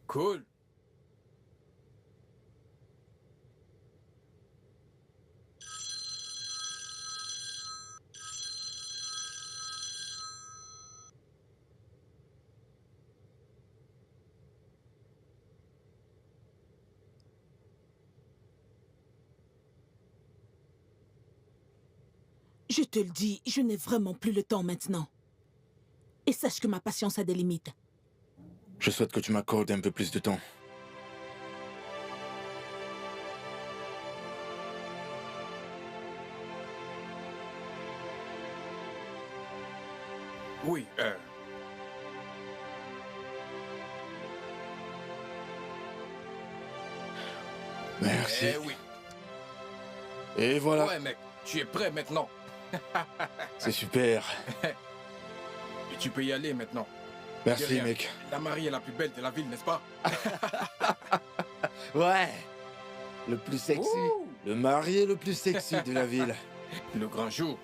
Cool. Je te le dis, je n'ai vraiment plus le temps maintenant. Et sache que ma patience a des limites. Je souhaite que tu m'accordes un peu plus de temps. Oui, Merci. oui. Et voilà, Ouais, mec, tu es prêt maintenant. c'est super. Et tu peux y aller maintenant. De Merci, rien. mec. La mariée est la plus belle de la ville, n'est-ce pas? Ouais, le plus sexy. Ouh. Le marié le plus sexy de la ville. Le grand jour.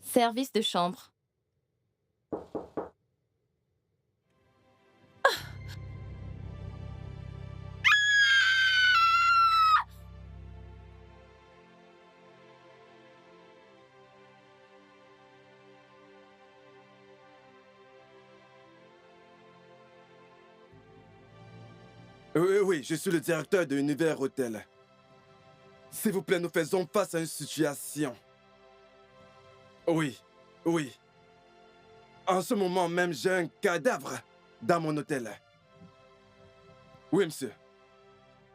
Service de chambre. Oui, je suis le directeur de Univers Hôtel. S'il vous plaît, nous faisons face à une situation. Oui, oui. En ce moment même, j'ai un cadavre dans mon hôtel. Oui, monsieur.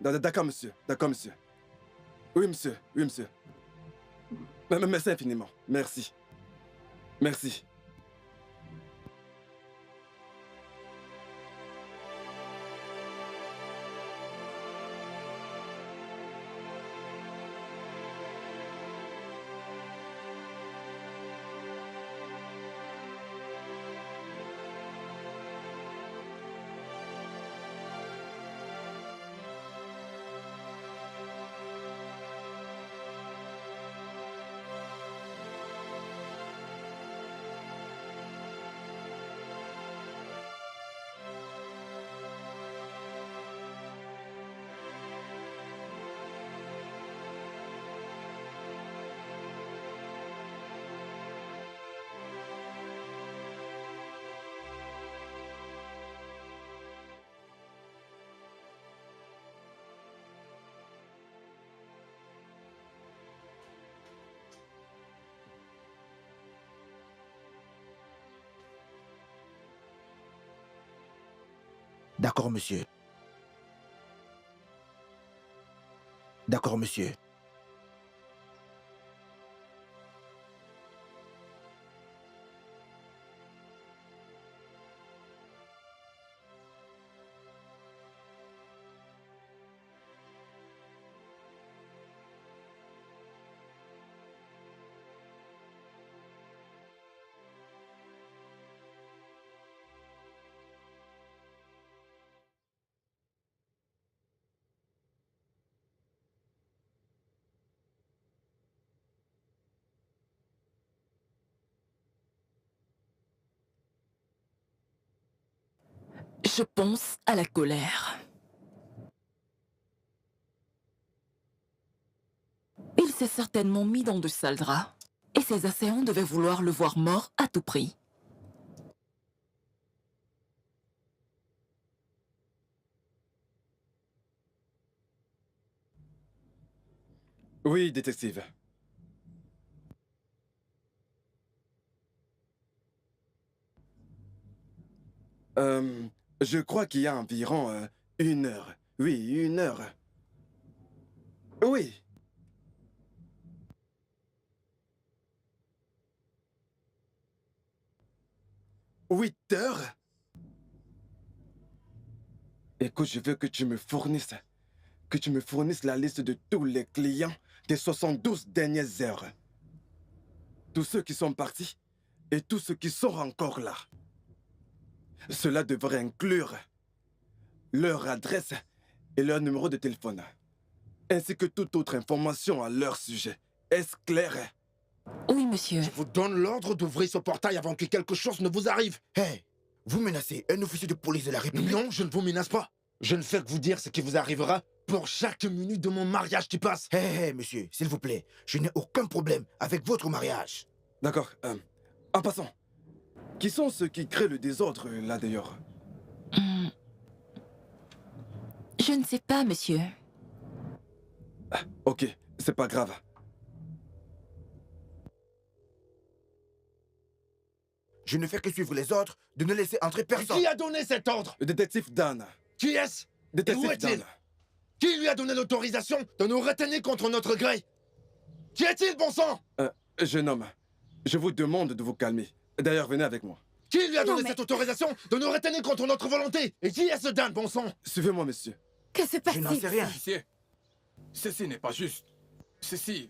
D'accord, monsieur. D'accord, monsieur. Oui, monsieur. Oui, monsieur. Merci infiniment. Merci. Merci. D'accord, monsieur. D'accord, monsieur. Je pense à la colère. Il s'est certainement mis dans de sales draps. Et ses assaillants devaient vouloir le voir mort à tout prix. Oui, détective. Euh, je crois qu'il y a environ 1 heure. Oui, 1 heure. Oui. 8 heures? Écoute, je veux que tu me fournisses que tu me fournisses la liste de tous les clients des 72 dernières heures. Tous ceux qui sont partis et tous ceux qui sont encore là. Cela devrait inclure leur adresse et leur numéro de téléphone, ainsi que toute autre information à leur sujet. Est-ce clair? Oui, monsieur. Je vous donne l'ordre d'ouvrir ce portail avant que quelque chose ne vous arrive. Hé, vous menacez un officier de police de la République? Non, je ne vous menace pas. Je ne fais que vous dire ce qui vous arrivera pour chaque minute de mon mariage qui passe. Hé, monsieur, s'il vous plaît, je n'ai aucun problème avec votre mariage. D'accord. En passant, qui sont ceux qui créent le désordre là d'ailleurs? Je ne sais pas, monsieur. Ok, c'est pas grave. Je ne fais que suivre les ordres de ne laisser entrer personne. Qui a donné cet ordre? Le détective Dan. Qui est-ce? Et où Détective est-il? Dan. Qui lui a donné l'autorisation de nous retenir contre notre gré? Qui est-il, bon sang? Jeune homme, je vous demande de vous calmer. D'ailleurs, venez avec moi. Qui lui a donné mais- cette autorisation de nous retenir contre notre volonté? Et qui est ce Dan, bon sang? Suivez-moi, monsieur. Que se Je n'en sais passe-t-il? rien. Officier, ceci n'est pas juste. Ceci...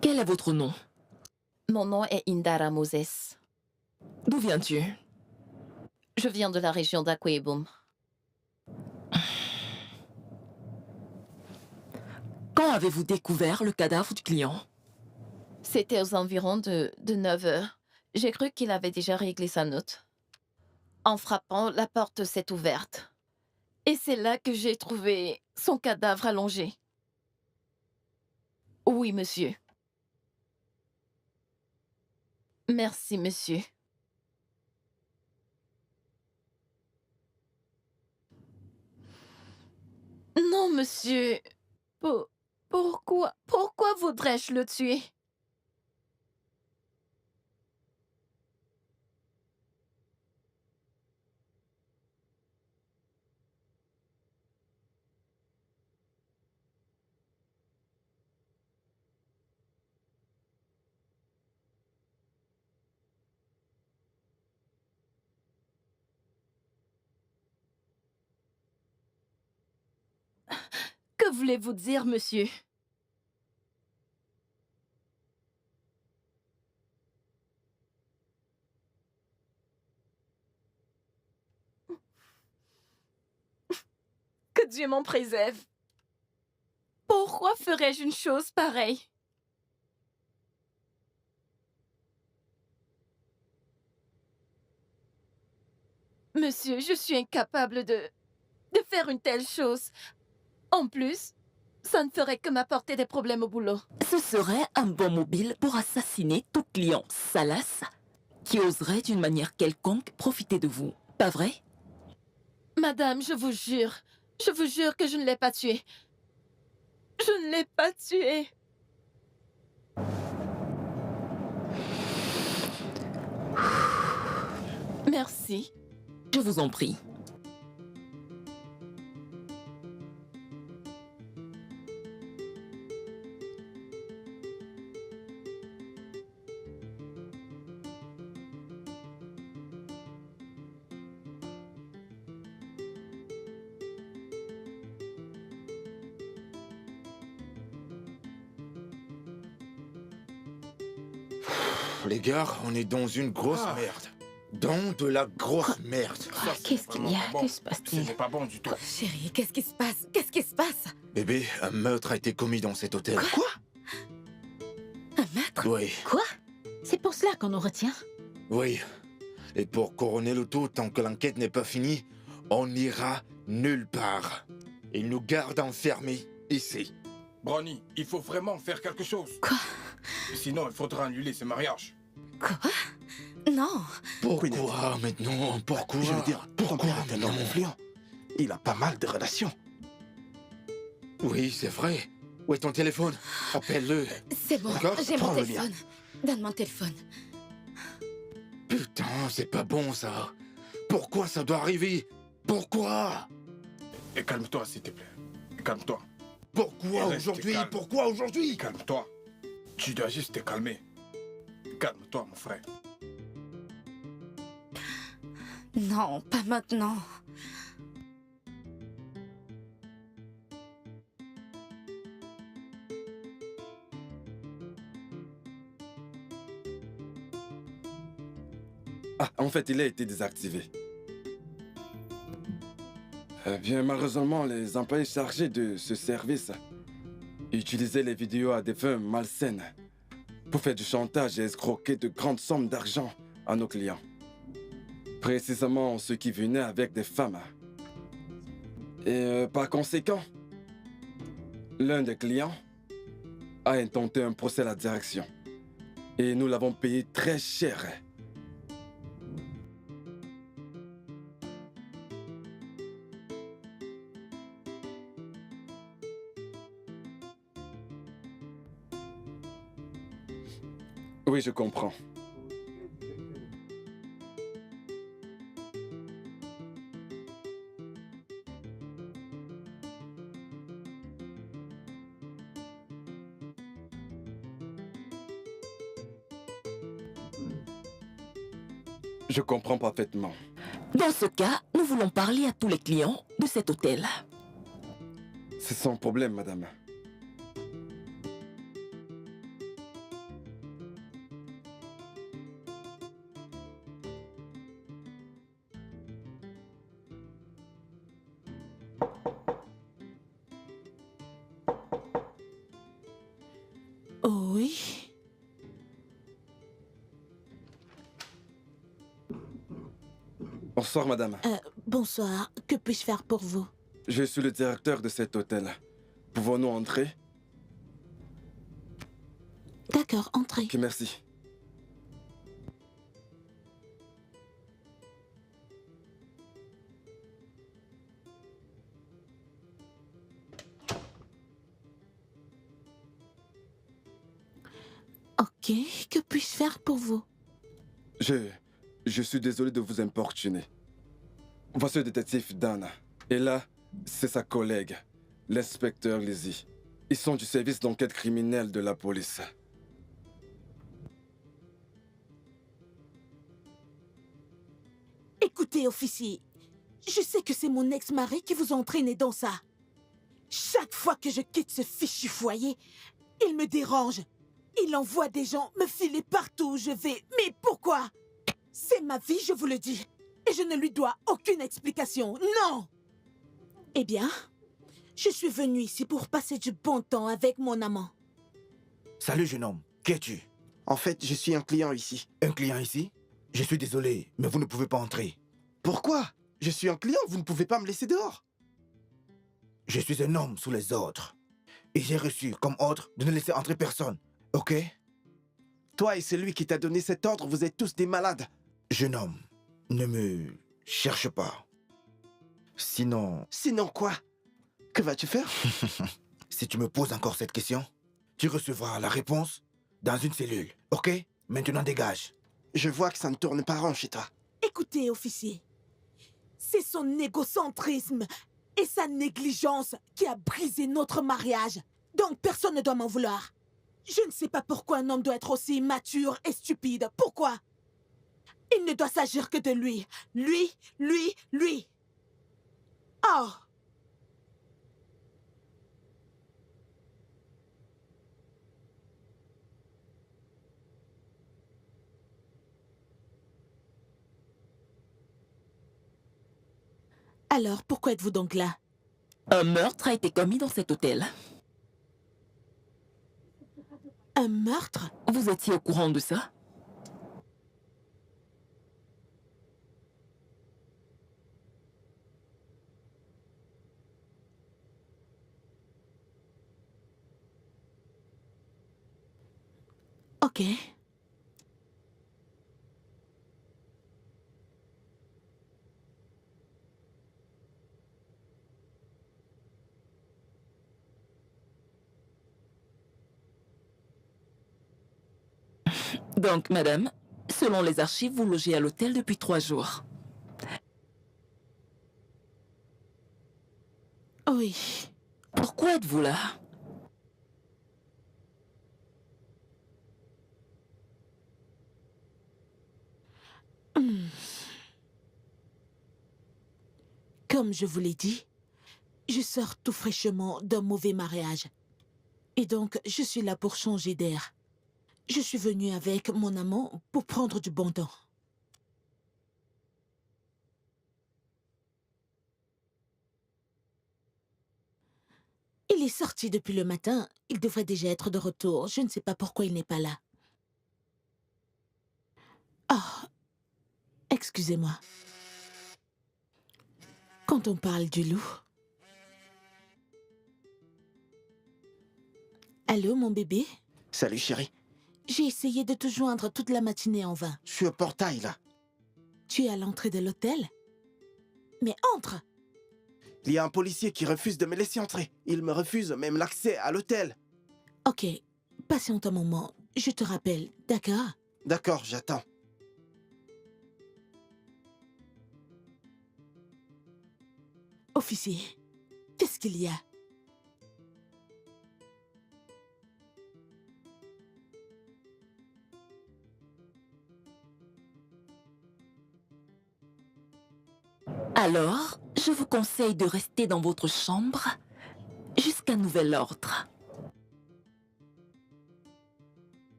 Quel est votre nom? Mon nom est Indara Moses. D'où viens-tu? Je viens de la région d'Akweibum. Quand avez-vous découvert le cadavre du client? C'était aux environs de 9 heures. J'ai cru qu'il avait déjà réglé sa note. En frappant, la porte s'est ouverte. Et c'est là que j'ai trouvé son cadavre allongé. Oui, monsieur. Merci, monsieur. Non, monsieur. Pourquoi voudrais-je le tuer? Que voulez-vous dire, monsieur? Que Dieu m'en préserve. Pourquoi ferais-je une chose pareille? Monsieur, je suis incapable de faire une telle chose. En plus, ça ne ferait que m'apporter des problèmes au boulot. Ce serait un bon mobile pour assassiner tout client salace qui oserait d'une manière quelconque profiter de vous. Pas vrai? Madame, je vous jure que je ne l'ai pas tué. Je ne l'ai pas tué. Merci. Je vous en prie. Les gars, on est dans une grosse Ah. merde. Dans de la grosse merde. Ça, c'est Qu'est-ce qu'il y a? vraiment pas bon. Que se passe-t-il? Ce n'est pas bon du tout. Chérie, qu'est-ce qui se passe? Qu'est-ce qui se passe? Bébé, un meurtre a été commis dans cet hôtel. Quoi? Un meurtre? Oui, Quoi? C'est pour cela qu'on nous retient? oui. Et pour couronner le tout, tant que l'enquête n'est pas finie, on n'ira nulle part. Ils nous gardent enfermés ici. Brownie, il faut vraiment faire quelque chose. Quoi? Sinon, il faudra annuler ce mariage. Quoi? Non. Pourquoi maintenant? Pourquoi? Je veux dire, pourquoi est un homme influent? Il a pas mal de relations. Oui, c'est vrai. Où est ton téléphone? Appelle-le. C'est bon, D'accord, j'ai mon prends le téléphone. Donne mon téléphone. Putain, c'est pas bon ça. Pourquoi ça doit arriver? Pourquoi? Et calme-toi, s'il te plaît. Calme-toi. Pourquoi Reste aujourd'hui? calme. Pourquoi aujourd'hui? Calme-toi. Tu dois juste te calmer. Calme-toi, mon frère. Non, pas maintenant. Ah, en fait, il a été désactivé. Eh bien, malheureusement, les employés chargés de ce service utilisaient les vidéos à des fins malsaines pour faire du chantage et escroquer de grandes sommes d'argent à nos clients. Précisément ceux qui venaient avec des femmes. Et par conséquent, l'un des clients a intenté un procès à la direction. Et nous l'avons payé très cher. Oui, je comprends. Je comprends parfaitement. Dans ce cas, nous voulons parler à tous les clients de cet hôtel. C'est sans problème, madame. Oui. Bonsoir, madame. Bonsoir. Que puis-je faire pour vous? Je suis le directeur de cet hôtel. Pouvons-nous entrer? D'accord, entrez. Ok, merci. Ok, que puis-je faire pour vous? Je suis désolé de vous importuner. Voici le détective Dan. Et là, c'est sa collègue, l'inspecteur Lizzie. Ils sont du service d'enquête criminelle de la police. Écoutez, officier, je sais que c'est mon ex-mari qui vous a entraîné dans ça. Chaque fois que je quitte ce fichu foyer, il me dérange. Il envoie des gens me filer partout où je vais. Mais pourquoi? C'est ma vie, je vous le dis. Et je ne lui dois aucune explication. Non! Eh bien, je suis venue ici pour passer du bon temps avec mon amant. Salut, jeune homme. Qui es-tu? En fait, je suis un client ici. Un client ici? Je suis désolé, mais vous ne pouvez pas entrer. Pourquoi? Je suis un client, vous ne pouvez pas me laisser dehors. Je suis un homme sous les ordres. Et j'ai reçu comme ordre de ne laisser entrer personne. Ok? Toi et celui qui t'a donné cet ordre, vous êtes tous des malades. Jeune homme, ne me cherche pas. Sinon, Sinon quoi? Que vas-tu faire? si tu me poses encore cette question, tu recevras la réponse dans une cellule. Ok? Maintenant dégage. Je vois que ça ne tourne pas rond chez toi. Écoutez, officier, c'est son égocentrisme et sa négligence qui a brisé notre mariage. Donc personne ne doit m'en vouloir. Je ne sais pas pourquoi un homme doit être aussi immature et stupide. Pourquoi? Il ne doit s'agir que de lui. Lui. Oh! Alors, pourquoi êtes-vous donc là? Un meurtre a été commis dans cet hôtel. Un meurtre? Vous étiez au courant de ça? Ok. Donc, madame, selon les archives, vous logez à l'hôtel depuis 3 jours. Oui. Pourquoi êtes-vous là? Comme je vous l'ai dit, je sors tout fraîchement d'un mauvais mariage. Et donc, je suis là pour changer d'air. Je suis venue avec mon amant pour prendre du bon temps. Il est sorti depuis le matin. Il devrait déjà être de retour. Je ne sais pas pourquoi il n'est pas là. Oh, excusez-moi. Quand on parle du loup... Allô, mon bébé? Salut chérie. J'ai essayé de te joindre toute la matinée en vain. Je suis au portail là. Tu es à l'entrée de l'hôtel? Mais entre! Il y a un policier qui refuse de me laisser entrer. Il me refuse même l'accès à l'hôtel. Ok, patiente un moment. Je te rappelle, d'accord? D'accord, j'attends. Officier, qu'est-ce qu'il y a? Alors, je vous conseille de rester dans votre chambre jusqu'à nouvel ordre.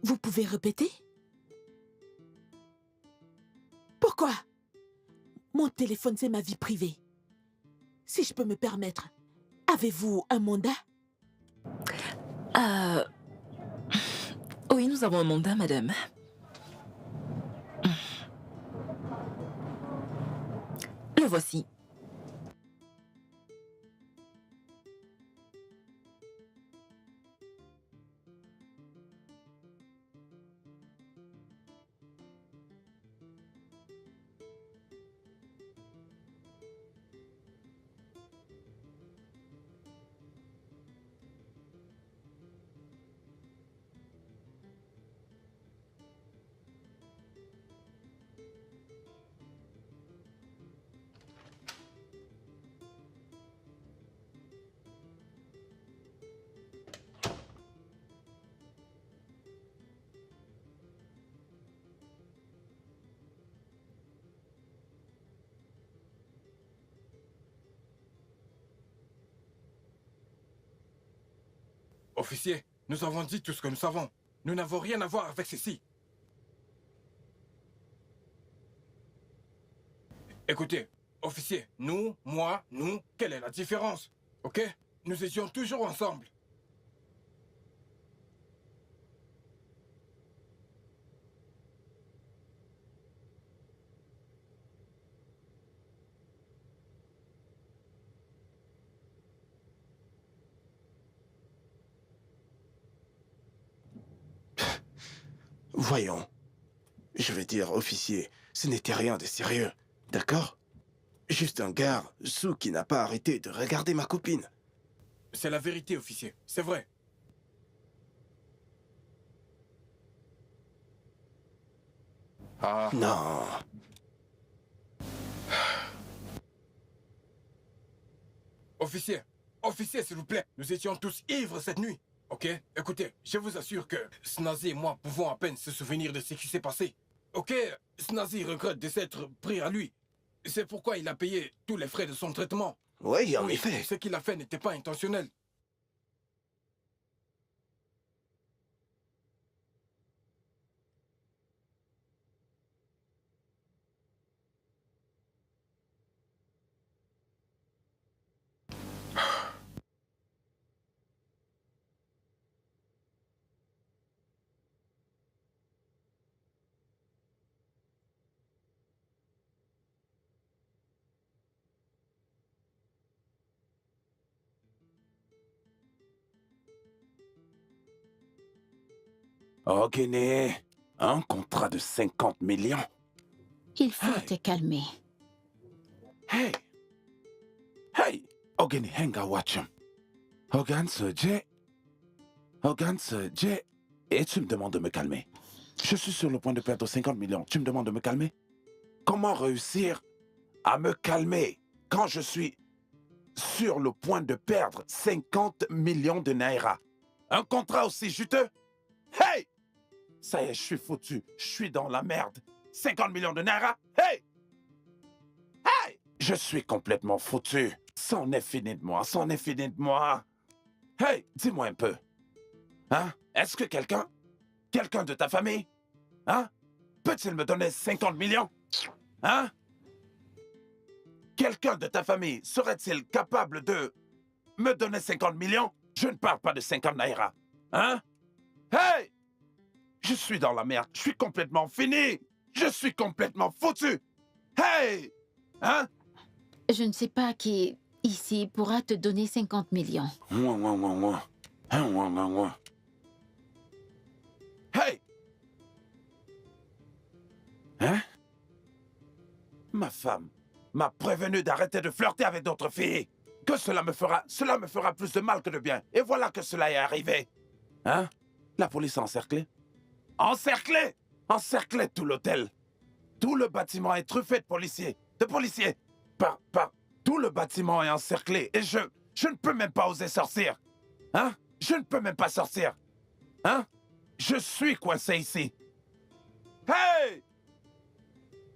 Vous pouvez répéter? Pourquoi? Mon téléphone, c'est ma vie privée. Si je peux me permettre, avez-vous un mandat? Oui, nous avons un mandat, madame. Le voici. Officier, nous avons dit tout ce que nous savons. Nous n'avons rien à voir avec ceci. Écoutez, officier, nous, moi, nous, quelle est la différence? Ok? Nous étions toujours ensemble. Voyons. Je veux dire, officier, ce n'était rien de sérieux. D'accord? Juste un gars sous qui n'a pas arrêté de regarder ma copine. C'est la vérité, officier. C'est vrai. Ah. Non. Officier, officier, s'il vous plaît. Nous étions tous ivres cette nuit. Ok? Écoutez, je vous assure que Snazi et moi pouvons à peine se souvenir de ce qui s'est passé. Ok? Snazi regrette de s'être pris à lui. C'est pourquoi il a payé tous les frais de son traitement. Oui, en Oui, effet. ce qu'il a fait n'était pas intentionnel. Ogene, un contrat de 50 millions. Il faut te calmer. Hey! Hey! Ogene, henga watchum. Hogan se J. Et tu me demandes de me calmer. Je suis sur le point de perdre 50 millions. Tu me demandes de me calmer? Comment réussir à me calmer quand je suis sur le point de perdre 50 millions de naira? Un contrat aussi juteux? Hey! Ça y est, je suis foutu. Je suis dans la merde. 50 millions de naira? Hey! Hey! Je suis complètement foutu. C'en est fini de moi. C'en est fini de moi. Hey! Dis-moi un peu. Hein? Est-ce que quelqu'un de ta famille, hein? Peut-il me donner 50 millions? Hein? Quelqu'un de ta famille serait-il capable de me donner 50 millions? Je ne parle pas de 50 naira. Hein? Hey! Je suis dans la merde. Je suis complètement fini. Je suis complètement foutu. Hey! Hein? Je ne sais pas qui, ici, pourra te donner 50 millions. Hey! Hein? Ma femme m'a prévenu d'arrêter de flirter avec d'autres filles. Que cela me fera plus de mal que de bien. Et voilà que cela est arrivé. Hein? La police a encerclé. Encerclé! Encerclé tout l'hôtel. Tout le bâtiment est truffé de policiers. Tout le bâtiment est encerclé. Et je ne peux même pas oser sortir. Hein? Je ne peux même pas sortir. Hein? Je suis coincé ici. Hey!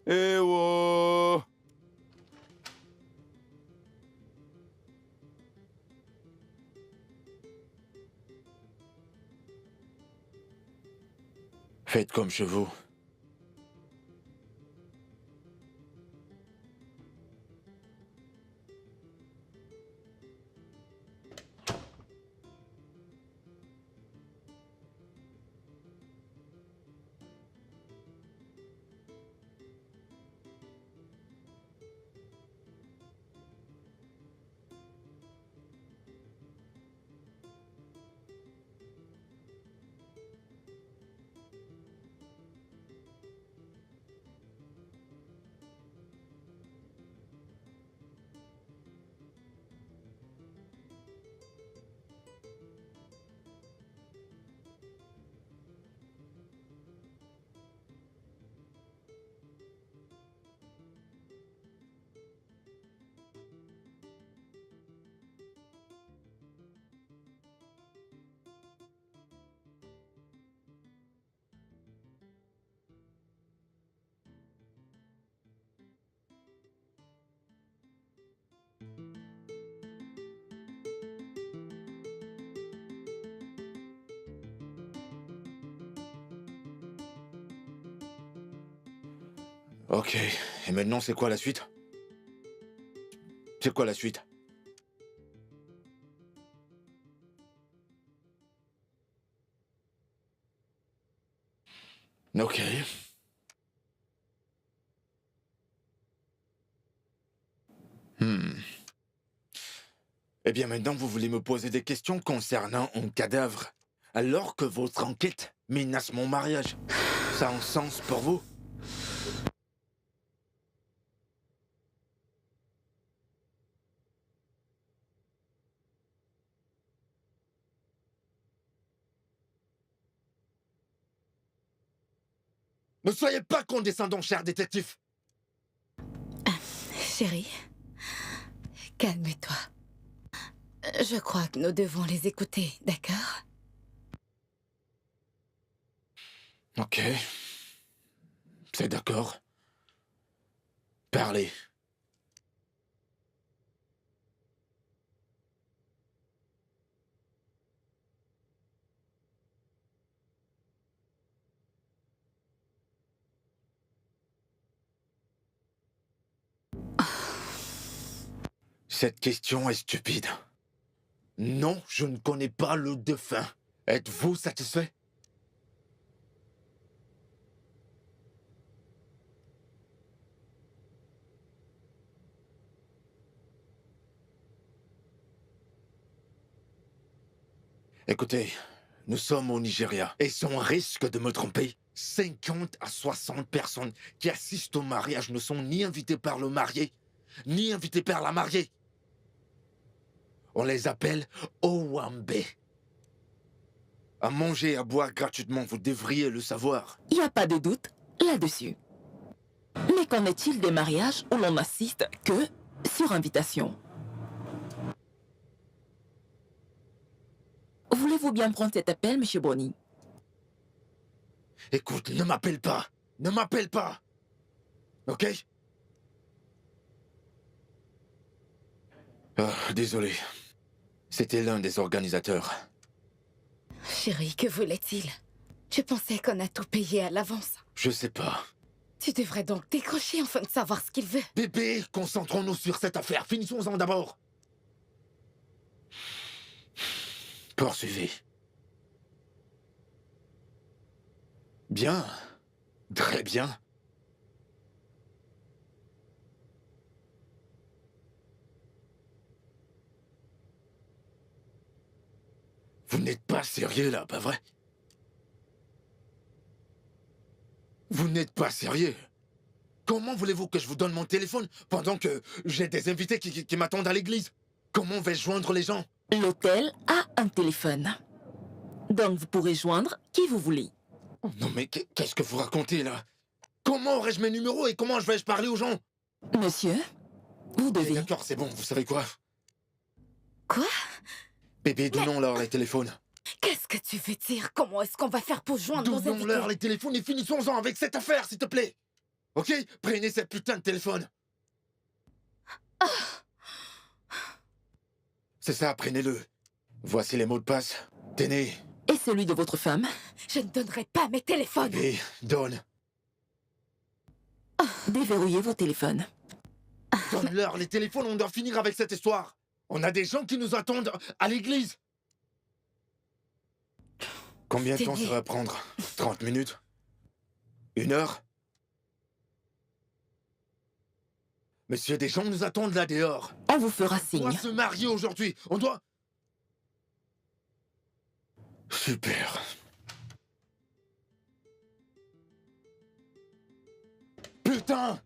Eh oh! Faites comme chez vous. Ok, et maintenant c'est quoi la suite? C'est quoi la suite? Ok. Eh bien maintenant vous voulez me poser des questions concernant un cadavre, alors que votre enquête menace mon mariage. Ça a un sens pour vous? Ne soyez pas condescendant, cher détective. Chérie, calme-toi. Je crois que nous devons les écouter, d'accord? Ok. C'est d'accord. Parlez. Cette question est stupide. Non, je ne connais pas le défunt. Êtes-vous satisfait? Écoutez, nous sommes au Nigeria. Et sans risque de me tromper, 50 à 60 personnes qui assistent au mariage ne sont ni invitées par le marié, ni invitées par la mariée. On les appelle Owambe. À manger et à boire gratuitement, vous devriez le savoir. Il n'y a pas de doute là-dessus. Mais qu'en est-il des mariages où l'on n'assiste que sur invitation? Voulez-vous bien prendre cet appel, Monsieur Bonny? Écoute, ne m'appelle pas. Ne m'appelle pas. Ok? Désolé. C'était l'un des organisateurs. Chérie, que voulait-il? Je pensais qu'on a tout payé à l'avance. Je sais pas. Tu devrais donc décrocher afin de savoir ce qu'il veut. Bébé, concentrons-nous sur cette affaire. Finissons-en d'abord. Poursuivez. Bien. Très bien. Vous n'êtes pas sérieux là, pas vrai? Vous n'êtes pas sérieux? Comment voulez-vous que je vous donne mon téléphone pendant que j'ai des invités qui m'attendent à l'église? Comment vais-je joindre les gens? L'hôtel a un téléphone. Donc vous pourrez joindre qui vous voulez. Non mais qu'est-ce que vous racontez là? Comment aurais-je mes numéros et comment vais-je parler aux gens? Monsieur, vous devez... D'accord, c'est bon, vous savez quoi? Quoi? Bébé, donnons-leur les téléphones. Qu'est-ce que tu veux dire? Comment est-ce qu'on va faire pour joindre nos invités? Donnons-leur les téléphones et finissons-en avec cette affaire, s'il te plaît. Ok? Prenez cette putain de téléphone. C'est ça, prenez-le. Voici les mots de passe. Tenez. Et celui de votre femme? Je ne donnerai pas mes téléphones. Bébé, donne. Déverrouillez vos téléphones. Donne-leur les téléphones, on doit finir avec cette histoire. On a des gens qui nous attendent à l'église. Combien de temps ça va prendre? 30 minutes? 1 heure? Monsieur, des gens nous attendent là dehors. On vous fera signe. On doit se marier aujourd'hui. On doit... Super. Putain!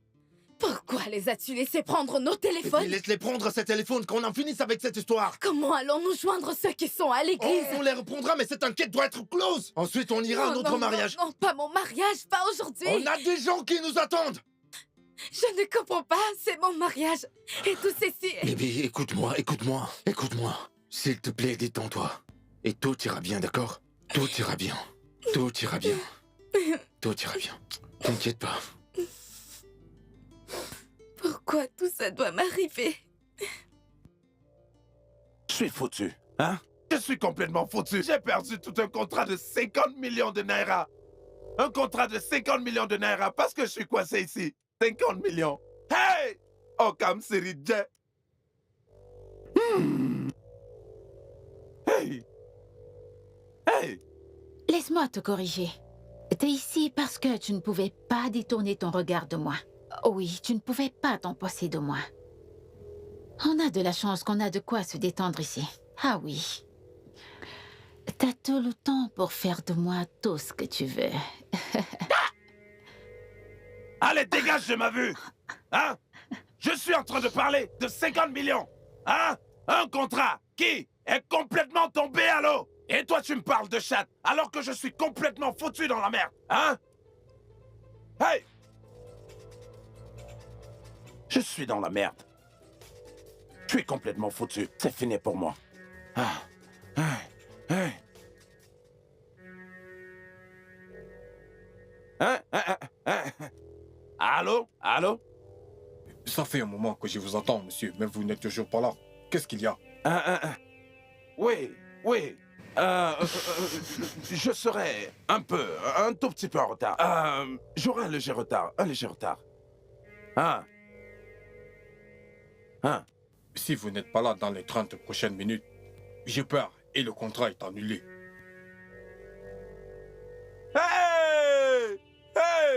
Pourquoi les as-tu laissés prendre nos téléphones? Laisse-les prendre ces téléphones, qu'on en finisse avec cette histoire. Comment allons-nous joindre ceux qui sont à l'église? On les reprendra, mais cette enquête doit être close. Ensuite, on ira à notre mariage. Non, pas mon mariage, pas aujourd'hui. On a des gens qui nous attendent. Je ne comprends pas, c'est mon mariage. Et tout ceci... Bébé, écoute-moi. S'il te plaît, détends-toi. Et tout ira bien, d'accord? Tout ira bien. T'inquiète pas. Pourquoi tout ça doit m'arriver? Je suis foutu, hein? Je suis complètement foutu. J'ai perdu tout un contrat de 50 millions de naira. Un contrat de 50 millions de naira parce que je suis coincé ici. 50 millions. Hey! Oh, comme Siridje. Hey! Hey! Laisse-moi te corriger. T'es ici parce que tu ne pouvais pas détourner ton regard de moi. Oui, tu ne pouvais pas t'emposser de moi. On a de la chance qu'on a de quoi se détendre ici. Ah oui. T'as tout le temps pour faire de moi tout ce que tu veux. Allez, dégage de ma vue! Hein? Je suis en train de parler de 50 millions! Hein? Un contrat qui est complètement tombé à l'eau! Et toi, tu me parles de chatte alors que je suis complètement foutu dans la merde! Hein? Hey! Je suis dans la merde. Je suis complètement foutu. C'est fini pour moi. Ah. Hey. Hein? Allô? Allô? Ça fait un moment que je vous entends, monsieur, mais vous n'êtes toujours pas là. Qu'est-ce qu'il y a? Oui. Je serai un tout petit peu en retard. J'aurai un léger retard. Hein? Si vous n'êtes pas là dans les 30 prochaines minutes, je pars et le contrat est annulé. Hey!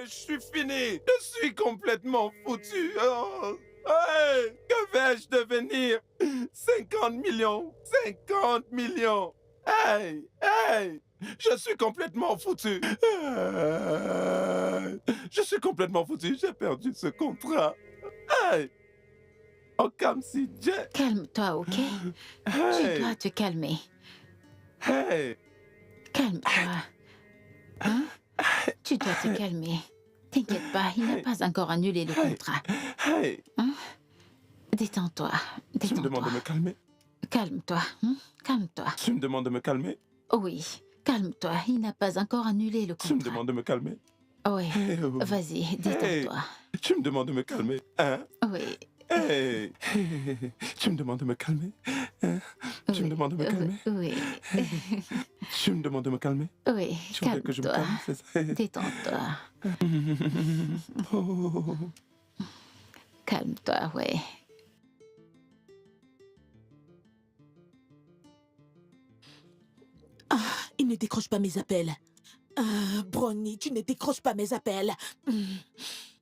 Je suis fini. Je suis complètement foutu. Oh. Hey! Que vais-je devenir? 50 millions. 50 millions. Hey! Je suis complètement foutu. Je suis complètement foutu. J'ai perdu ce contrat. Hey! Oh, comme si Dieu. Calme-toi, ok? Tu dois te calmer. Hey! Calme-toi. Hein? Tu dois te calmer. T'inquiète pas, il n'a pas encore annulé le contrat. Hey! Hein? Détends-toi. Tu me demandes de me calmer? Calme-toi. Hein? Calme-toi. Tu me demandes de me calmer? Oui, calme-toi. Il n'a pas encore annulé le contrat. Tu me demandes de me calmer? Oui. Hey, oh. Vas-y, détends-toi. Tu me demandes de me calmer, hein? Oui. Hey! Tu me demandes de me calmer? Hein? Tu me demandes de me calmer? Oui. Tu me demandes de me calmer? Oui, Tu veux que je me calme, c'est ça? Détends-toi. Oh. Calme-toi, oui. Ah, il ne décroche pas mes appels. Ah, Brownie, tu ne décroches pas mes appels.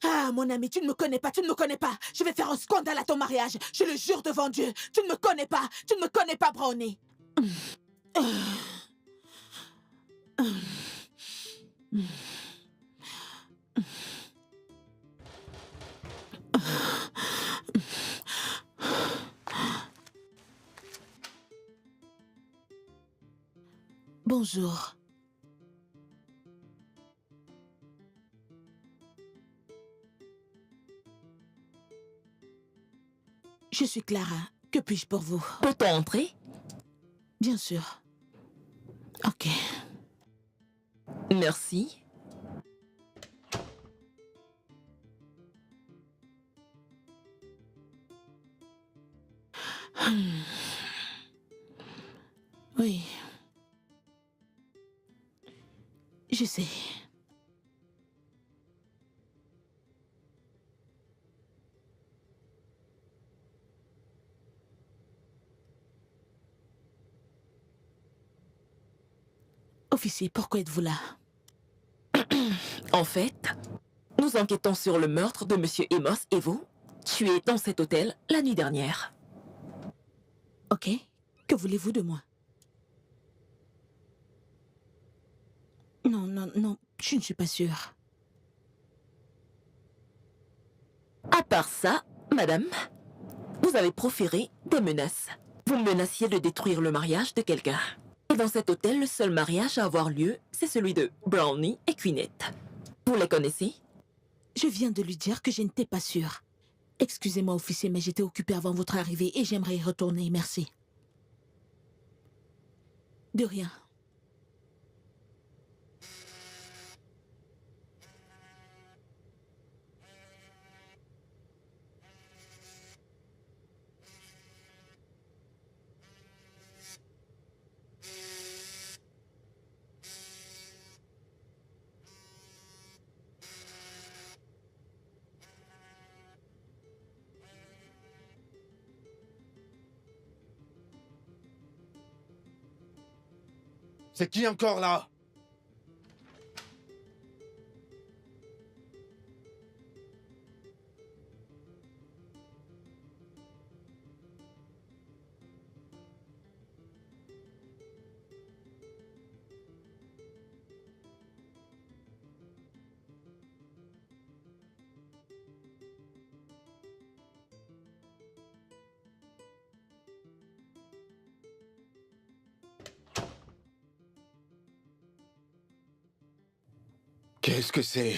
Ah, mon ami, tu ne me connais pas, tu ne me connais pas. Je vais faire un scandale à ton mariage. Je le jure devant Dieu. Tu ne me connais pas, tu ne me connais pas, Brownie. Bonjour. Je suis Clara. Que puis-je pour vous? Peut-on entrer? Bien sûr. Ok. Merci. Oui. Je sais. Officier, pourquoi êtes-vous là? En fait, nous enquêtons sur le meurtre de Monsieur Amos et vous, tué dans cet hôtel la nuit dernière. Ok. Que voulez-vous de moi? Non, non, non, je ne suis pas sûre. À part ça, madame, vous avez proféré des menaces. Vous menaciez de détruire le mariage de quelqu'un. Et dans cet hôtel, le seul mariage à avoir lieu, c'est celui de Brownie et Queenette. Vous les connaissez? Je viens de lui dire que je n'étais pas sûre. Excusez-moi, officier, mais j'étais occupée avant votre arrivée et j'aimerais y retourner, merci. De rien. C'est qui encore là? Qu'est-ce que c'est?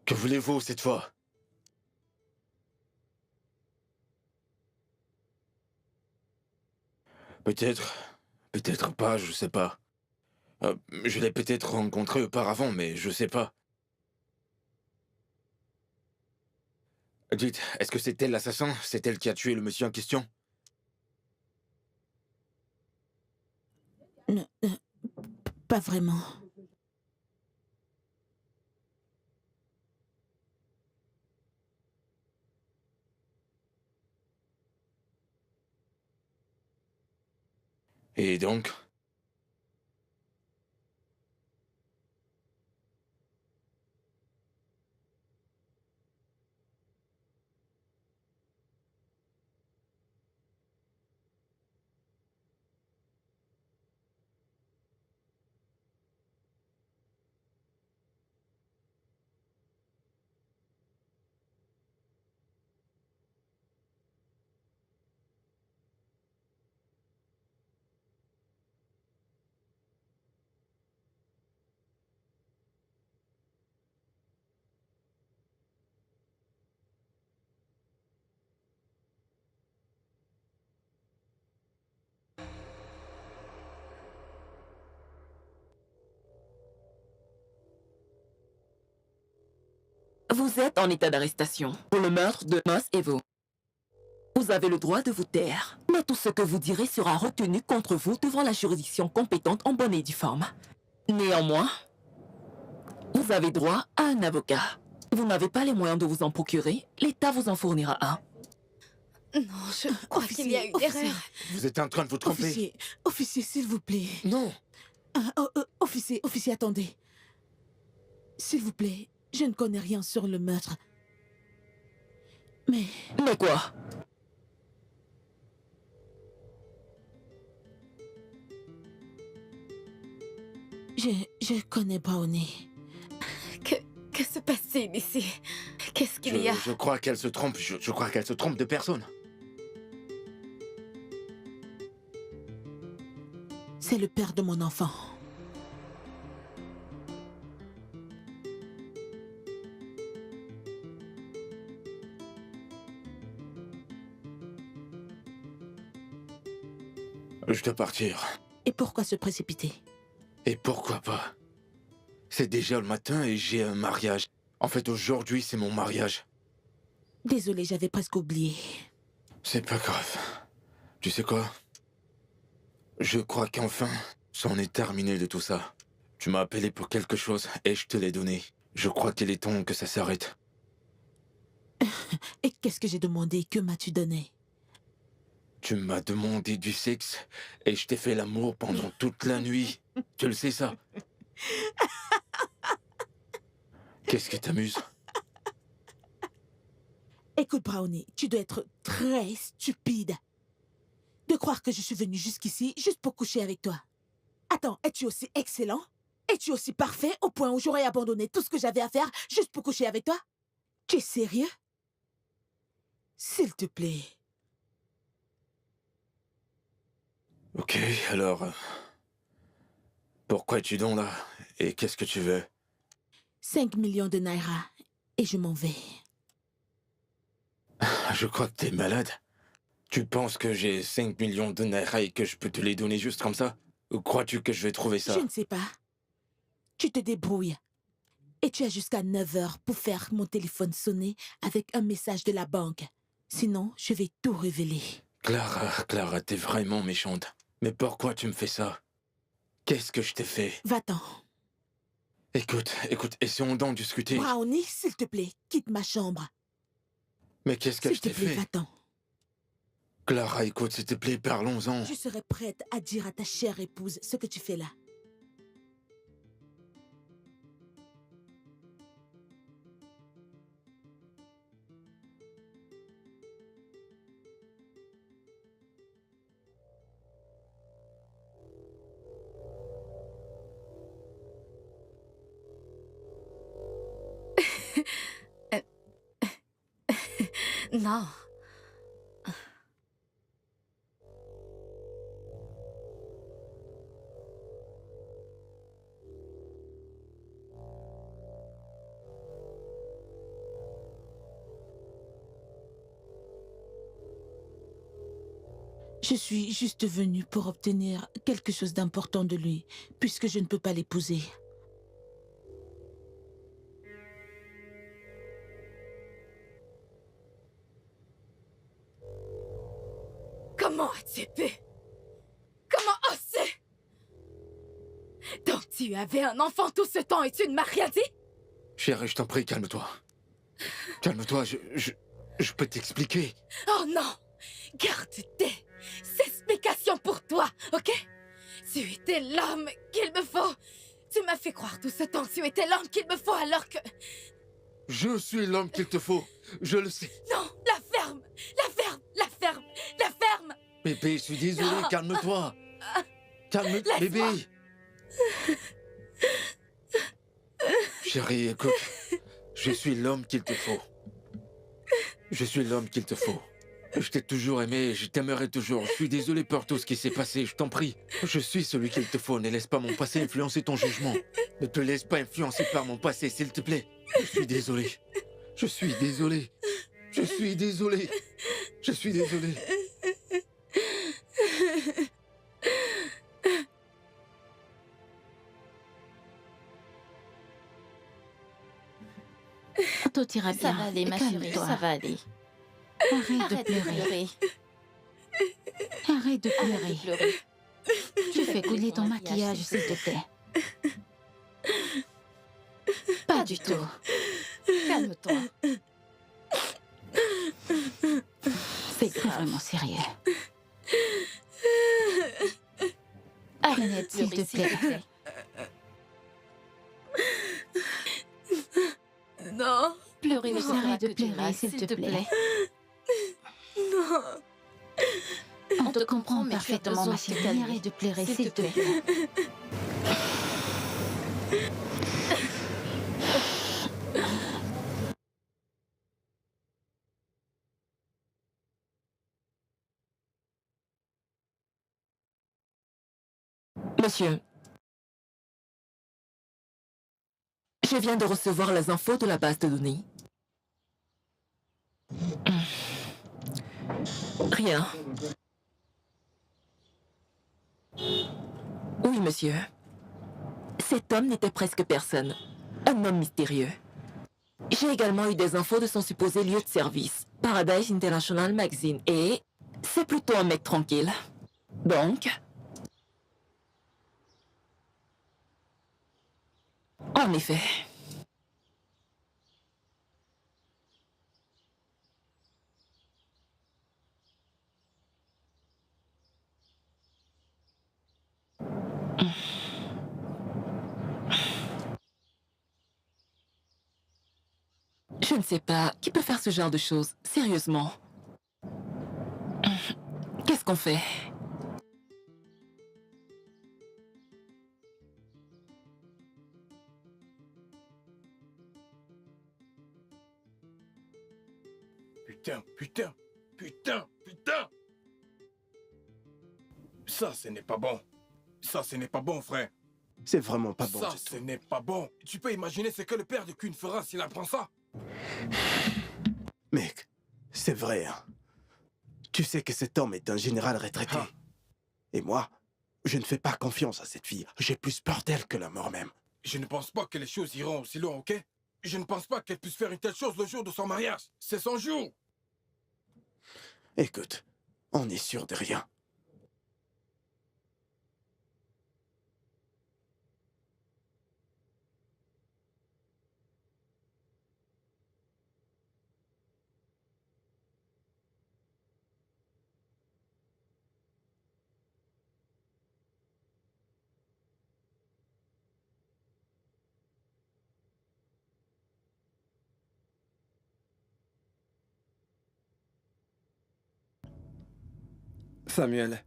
Que voulez-vous cette fois? Peut-être, peut-être pas, je sais pas. Je l'ai peut-être rencontré auparavant, mais je sais pas. Dites, est-ce que c'est elle l'assassin? C'est elle qui a tué le monsieur en question? Non, pas vraiment. Et donc? Vous êtes en état d'arrestation pour le meurtre de Moss Evo. Vous avez le droit de vous taire, mais tout ce que vous direz sera retenu contre vous devant la juridiction compétente en bonne et due forme. Néanmoins, vous avez droit à un avocat. Vous n'avez pas les moyens de vous en procurer, l'État vous en fournira un. Non, je crois qu'il y a une erreur. Vous êtes en train de vous tromper. Officier, s'il vous plaît. Non. Officier, attendez. S'il vous plaît, je ne connais rien sur le meurtre. Mais quoi? Je connais Brownie. Que se passe-t-il ici? Qu'est-ce qu'il y a? Je crois qu'elle se trompe. Je crois qu'elle se trompe de personne. C'est le père de mon enfant. Je dois partir. Et pourquoi se précipiter? Et pourquoi pas? C'est déjà le matin et j'ai un mariage. En fait, aujourd'hui, c'est mon mariage. Désolée, j'avais presque oublié. C'est pas grave. Tu sais quoi? Je crois qu'enfin, c'en est terminé de tout ça. Tu m'as appelé pour quelque chose et je te l'ai donné. Je crois qu'il est temps que ça s'arrête. Et qu'est-ce que j'ai demandé? Que m'as-tu donné? Tu m'as demandé du sexe et je t'ai fait l'amour pendant toute la nuit. Tu le sais, ça? Qu'est-ce qui t'amuse? Écoute, Brownie, tu dois être très stupide de croire que je suis venue jusqu'ici juste pour coucher avec toi. Attends, es-tu aussi excellent? Es-tu aussi parfait au point où j'aurais abandonné tout ce que j'avais à faire juste pour coucher avec toi? Tu es sérieux? S'il te plaît. Ok, alors... pourquoi es-tu donc là? Et qu'est-ce que tu veux? 5 millions de naira. Et je m'en vais. Je crois que t'es malade. Tu penses que j'ai 5 millions de naira et que je peux te les donner juste comme ça? Ou crois-tu que je vais trouver ça? Je ne sais pas. Tu te débrouilles. Et tu as jusqu'à 9 heures pour faire mon téléphone sonner avec un message de la banque. Sinon, je vais tout révéler. Clara, t'es vraiment méchante. Mais pourquoi tu me fais ça? Qu'est-ce que je t'ai fait? Va-t'en. Écoute, essayons d'en discuter. Brownie, s'il te plaît, quitte ma chambre. Mais qu'est-ce que je t'ai fait? Va-t'en. Clara, écoute, s'il te plaît, parlons-en. Je serai prête à dire à ta chère épouse ce que tu fais là. Non. Je suis juste venue pour obtenir quelque chose d'important de lui, puisque je ne peux pas l'épouser. Comment as-tu pu? Comment osé? Donc tu avais un enfant tout ce temps et tu ne m'as rien dit? Chérie, je t'en prie, calme-toi. Calme-toi, je peux t'expliquer. Oh non! Garde tes explications pour toi, ok? Tu étais l'homme qu'il me faut. Tu m'as fait croire tout ce temps que tu étais l'homme qu'il me faut alors que... Je suis l'homme qu'il te faut, je le sais. Non, la ferme! La ferme! La ferme! La ferme! Bébé, je suis désolé, Non. calme-toi. Calme-toi, bébé. Chérie, écoute, je suis l'homme qu'il te faut. Je suis l'homme qu'il te faut. Je t'ai toujours aimé et je t'aimerai toujours. Je suis désolé pour tout ce qui s'est passé, je t'en prie. Je suis celui qu'il te faut. Ne laisse pas mon passé influencer ton jugement. Ne te laisse pas influencer par mon passé, s'il te plaît. Je suis désolé. Je suis désolé. Je suis désolé. Je suis désolé. Bientôt t'ira Ça bien. va aller, ma chérie, Calme-toi. ça va aller. Arrête de Arrête de pleurer. pleurer. Arrête de Arrête pleurer. de pleurer. Tu fais couler ton maquillage, s'il te plaît. Pas du tout. Calme-toi. C'est vraiment sérieux. Arrête, S'il te plaît. Non. Pleurer ne fera Arrête de que du pleurer, mal, s'il te plaît. Non. On te comprend mais tu as parfaitement, besoin ma de te chérie. calmer. Arrête de pleurer, S'il s'il te te plaît. Monsieur, je viens de recevoir les infos de la base de données. Rien. Oui, monsieur. Cet homme n'était presque personne. Un homme mystérieux. J'ai également eu des infos de son supposé lieu de service, Paradise International Magazine, et c'est plutôt un mec tranquille. Donc, en effet. Je ne sais pas qui peut faire ce genre de choses, sérieusement. Qu'est-ce qu'on fait? Putain, putain, putain, putain. Ça, ce n'est pas bon. Ça, ce n'est pas bon, frère. C'est vraiment pas bon Ça, du ce tout. n'est pas bon. Tu peux imaginer ce que le père de Queen fera s'il apprend ça? Mec, c'est vrai, hein. Tu sais que cet homme est un général retraité. Ah. Et moi, je ne fais pas confiance à cette fille. J'ai plus peur d'elle que la mort même. Je ne pense pas que les choses iront aussi loin, ok? Je ne pense pas qu'elle puisse faire une telle chose le jour de son mariage. C'est son jour. Écoute, on est sûr de rien. Samuel.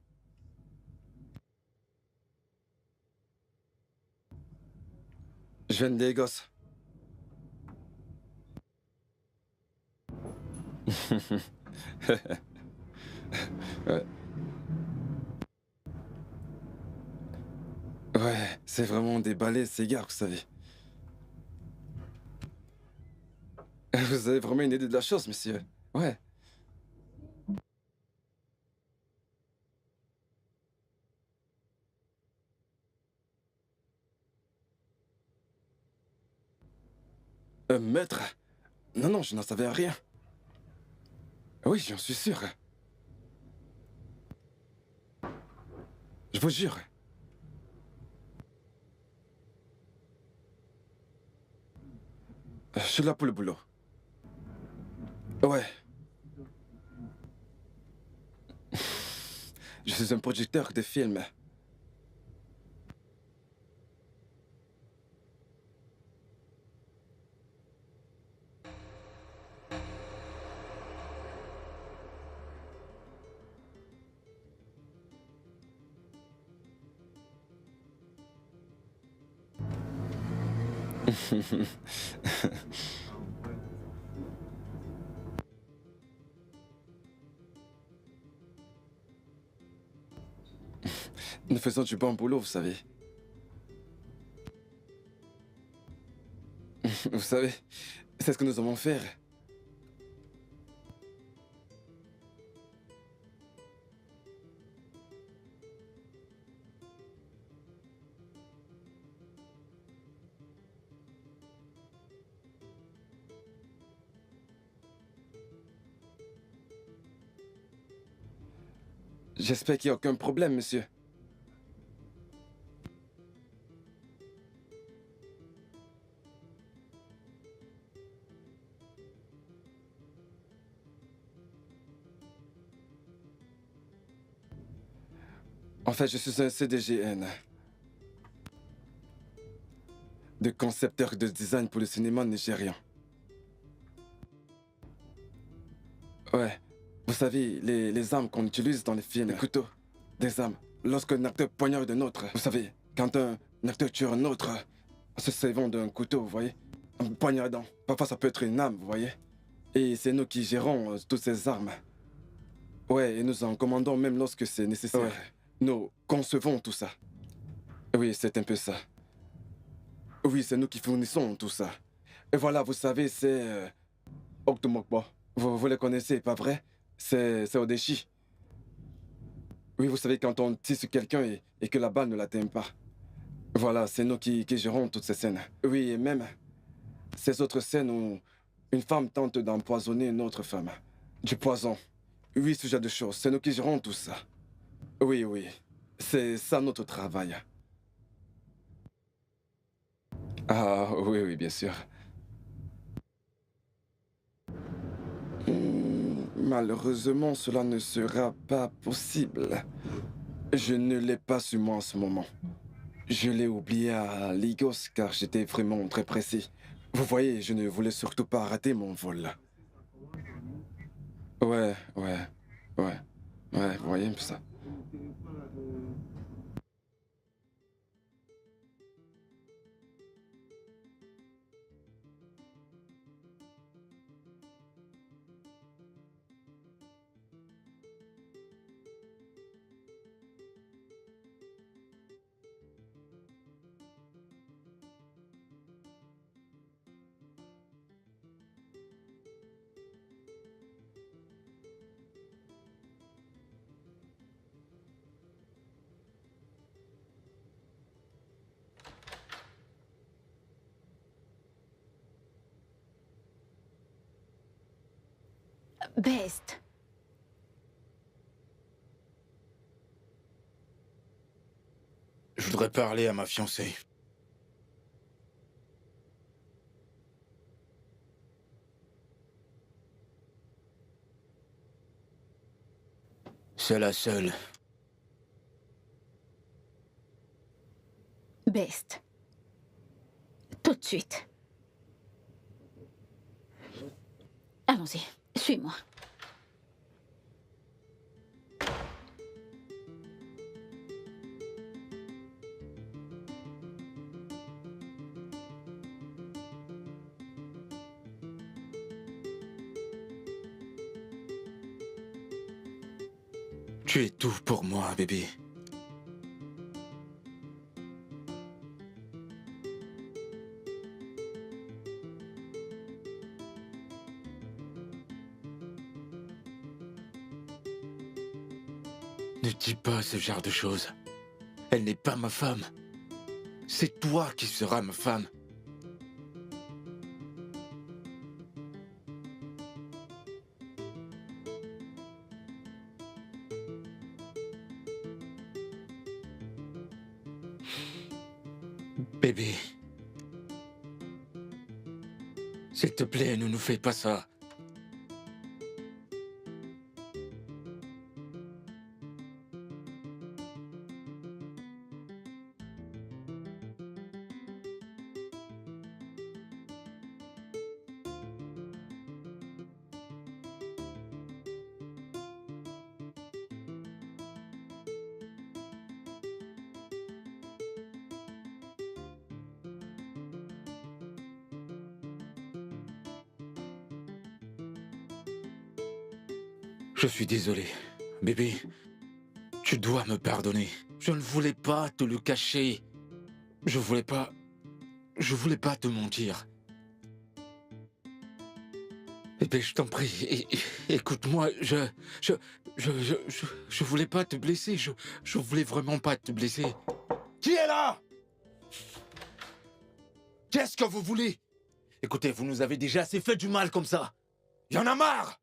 Je viens de Lagos. Ouais. Ouais, c'est vraiment des balais, ces gars, vous savez. Vous avez vraiment une idée de la chose, monsieur. Ouais. Maître? Non, non, je n'en savais rien. Oui, j'en suis sûr. Je vous jure. Je suis là pour le boulot. Ouais. Je suis un producteur de films. Nous faisons du bon boulot, vous savez. Vous savez, c'est ce que nous allons faire. J'espère qu'il n'y a aucun problème, monsieur. En fait, je suis un CDGN. De concepteur de design pour le cinéma nigérian. Ouais. Vous savez, les armes qu'on utilise dans les films, les couteaux, des armes. Lorsqu'un acteur poignarde un autre, vous savez, quand un acteur tue un autre, en se servant d'un couteau, vous voyez, en poignardant. Parfois, ça peut être une arme, vous voyez. Et c'est nous qui gérons toutes ces armes. Ouais, et nous en commandons même lorsque c'est nécessaire. Ouais. Nous concevons tout ça. Oui, c'est un peu ça. Oui, c'est nous qui fournissons tout ça. Et voilà, vous savez, c'est... Octomokbo. Vous les connaissez, pas vrai? C'est Odeshi. Oui, vous savez, quand on tire sur quelqu'un et que la balle ne l'atteint pas. Voilà, c'est nous qui gérons toutes ces scènes. Oui, et même ces autres scènes où une femme tente d'empoisonner une autre femme. Du poison. Oui, ce genre de choses. C'est nous qui gérons tout ça. Oui, oui. C'est ça notre travail. Ah, oui, oui, bien sûr. Malheureusement, cela ne sera pas possible. Je ne l'ai pas sur moi en ce moment. Je l'ai oublié à Lagos car j'étais vraiment très pressé. Vous voyez, je ne voulais surtout pas rater mon vol. Ouais, vous voyez un peu ça. Best. Je voudrais parler à ma fiancée. C'est la seule. Best. Tout de suite. Allons-y, suis-moi. Tu es tout pour moi, bébé. Ne dis pas ce genre de choses. Elle n'est pas ma femme. C'est toi qui seras ma femme. Bébé. S'il te plaît, ne nous fais pas ça. Je suis désolé. Bébé, tu dois me pardonner. Je ne voulais pas te le cacher. Je voulais pas te mentir. Bébé, je t'en prie, écoute-moi, je voulais pas te blesser. Je voulais vraiment pas te blesser. Qui est là? Qu'est-ce que vous voulez? Écoutez, vous nous avez déjà assez fait du mal comme ça. Il y en a marre!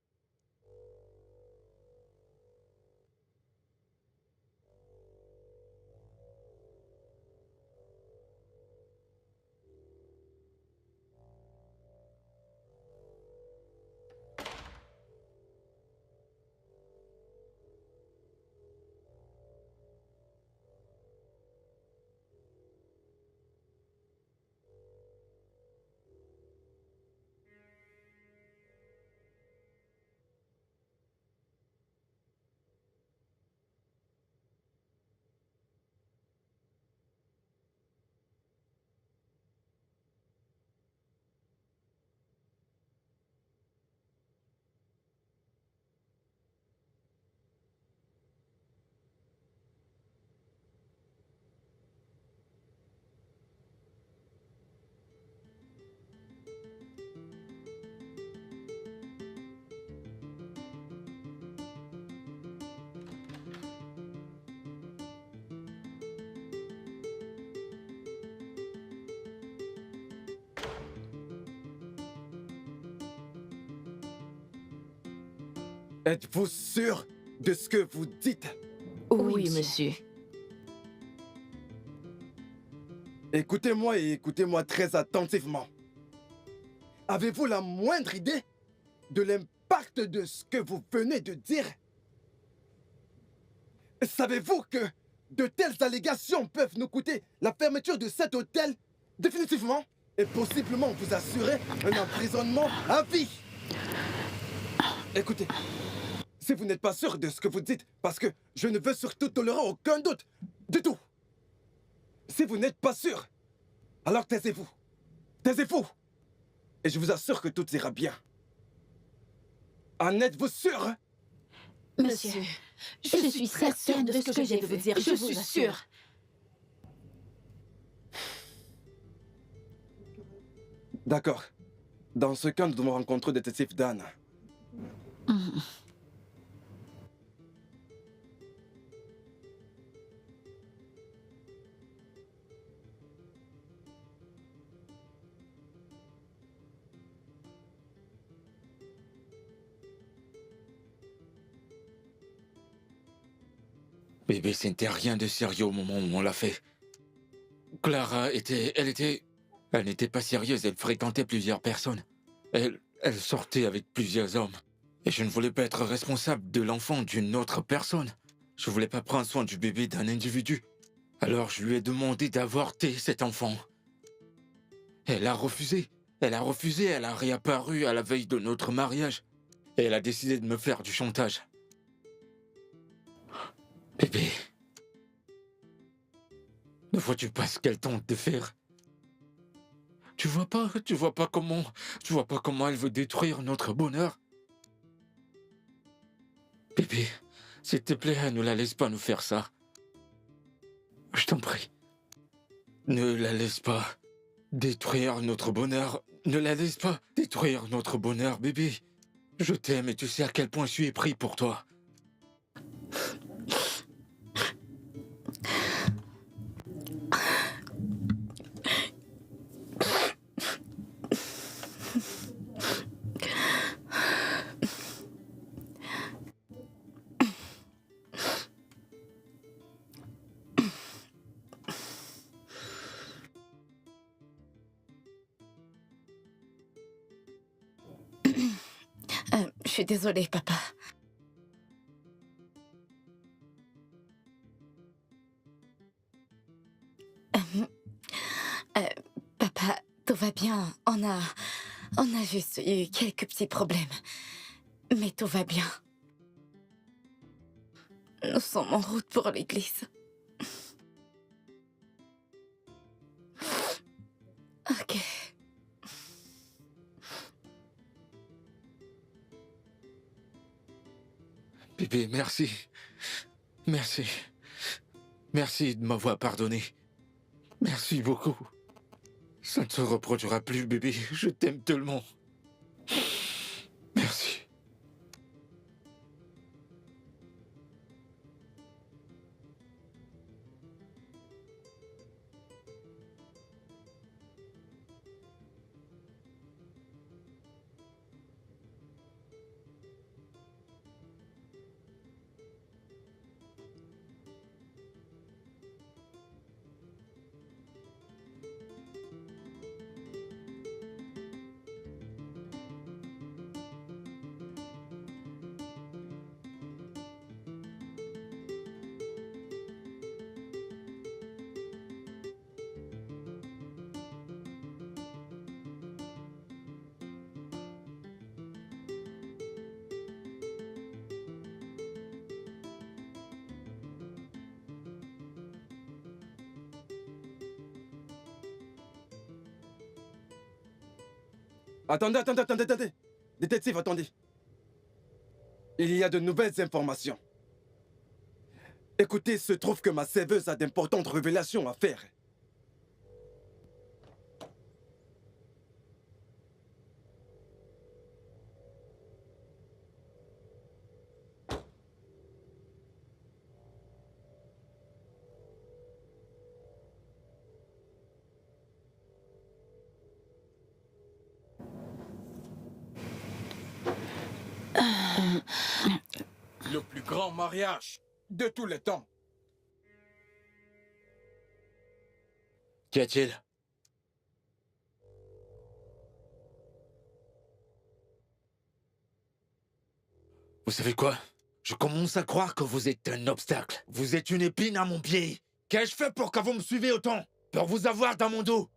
Êtes-vous sûr de ce que vous dites? Oui, monsieur. Écoutez-moi et écoutez-moi très attentivement. Avez-vous la moindre idée de l'impact de ce que vous venez de dire? Savez-vous que de telles allégations peuvent nous coûter la fermeture de cet hôtel définitivement et possiblement vous assurer un emprisonnement à vie? Écoutez, si vous n'êtes pas sûr de ce que vous dites, parce que je ne veux surtout tolérer aucun doute du tout. Si vous n'êtes pas sûr, alors taisez-vous. Taisez-vous. Et je vous assure que tout ira bien. En êtes-vous sûr? Monsieur, je suis très sûre certaine de ce que j'ai de vu. vous dire, Je vous suis assure. sûre. D'accord. Dans ce cas, nous devons rencontrer le détective Dan. Bébé, c'était rien de sérieux au moment où on l'a fait. Clara elle n'était pas sérieuse, elle fréquentait plusieurs personnes. Elle sortait avec plusieurs hommes. Et je ne voulais pas être responsable de l'enfant d'une autre personne. Je voulais pas prendre soin du bébé d'un individu. Alors je lui ai demandé d'avorter cet enfant. Elle a refusé. Elle a réapparu à la veille de notre mariage. Et elle a décidé de me faire du chantage. Bébé, ne vois-tu pas ce qu'elle tente de faire? Tu vois pas comment elle veut détruire notre bonheur? Bébé, s'il te plaît, ne la laisse pas nous faire ça. Je t'en prie. Ne la laisse pas détruire notre bonheur. Ne la laisse pas détruire notre bonheur, bébé. Je t'aime et tu sais à quel point je suis épris pour toi. Je suis désolée, papa. Papa, tout va bien. On a juste eu quelques petits problèmes. Mais tout va bien. Nous sommes en route pour l'église. Ok. Bébé, merci. Merci. Merci de m'avoir pardonné. Merci beaucoup. Ça ne se reproduira plus, bébé. Je t'aime tellement. Merci. Attendez. Détective, attendez. Il y a de nouvelles informations. Écoutez, il se trouve que ma serveuse a d'importantes révélations à faire. mariage de tous les temps. Qu'y a-t-il? Vous savez quoi? Je commence à croire que vous êtes un obstacle. Vous êtes une épine à mon pied. Qu'ai-je fait pour que vous me suivez autant? Pour vous avoir dans mon dos?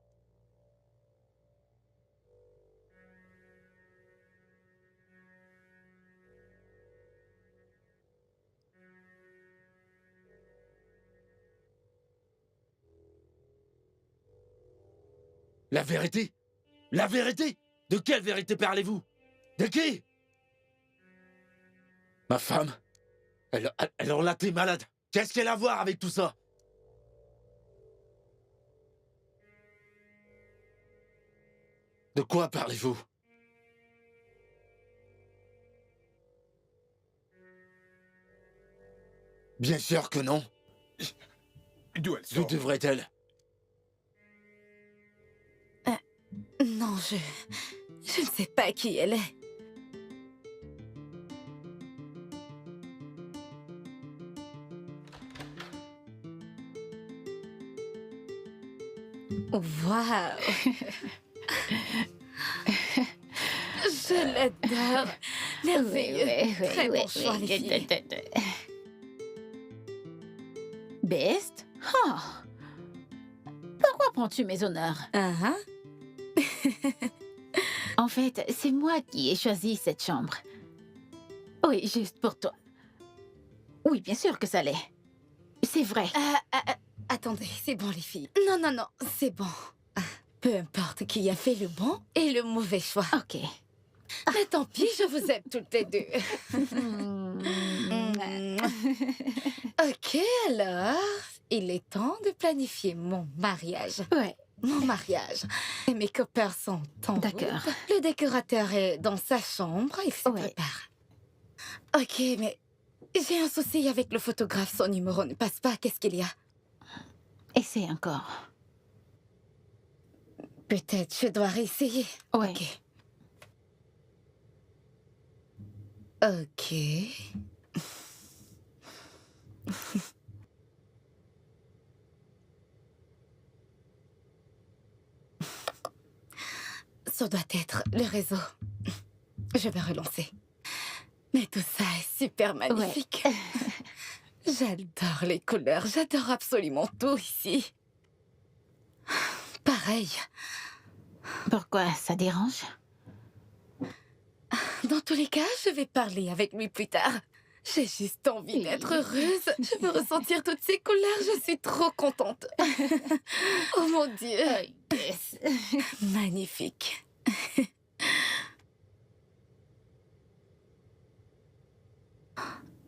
La vérité? La vérité? De quelle vérité parlez-vous? De qui? Ma femme? Elle en a été malade. Qu'est-ce qu'elle a à voir avec tout ça? De quoi parlez-vous? Bien sûr que non. D'où elle D'où sort? devrait-elle? Non, je ne sais pas qui elle est. Waouh! Je l'adore. Merveilleux. Très bon choix, les filles. Best? Oh. Pourquoi prends-tu mes honneurs? En fait, c'est moi qui ai choisi cette chambre. Oui, juste pour toi. Oui, bien sûr que ça l'est. C'est vrai. Attendez, c'est bon, les filles. Non, non, non, c'est bon. Peu importe qui a fait le bon et le mauvais choix. Ok. Mais tant pis, je vous aime toutes les deux. Ok, alors, il est temps de planifier mon mariage. Ouais. Mon mariage. Et mes copains sont en route. D'accord. Le décorateur est dans sa chambre, il se Ouais. prépare. Ok, mais j'ai un souci avec le photographe, son numéro ne passe pas, qu'est-ce qu'il y a? Essaie encore. Peut-être je dois réessayer. Ouais. Ok. Ok. Ça doit être le réseau. Je vais relancer. Mais tout ça est super magnifique. J'adore les couleurs, j'adore absolument tout ici. Pareil. Pourquoi ça dérange? Dans tous les cas, je vais parler avec lui plus tard. J'ai juste envie d'être heureuse. Je veux ressentir toutes ces couleurs. Je suis trop contente. Oh mon Dieu. Magnifique.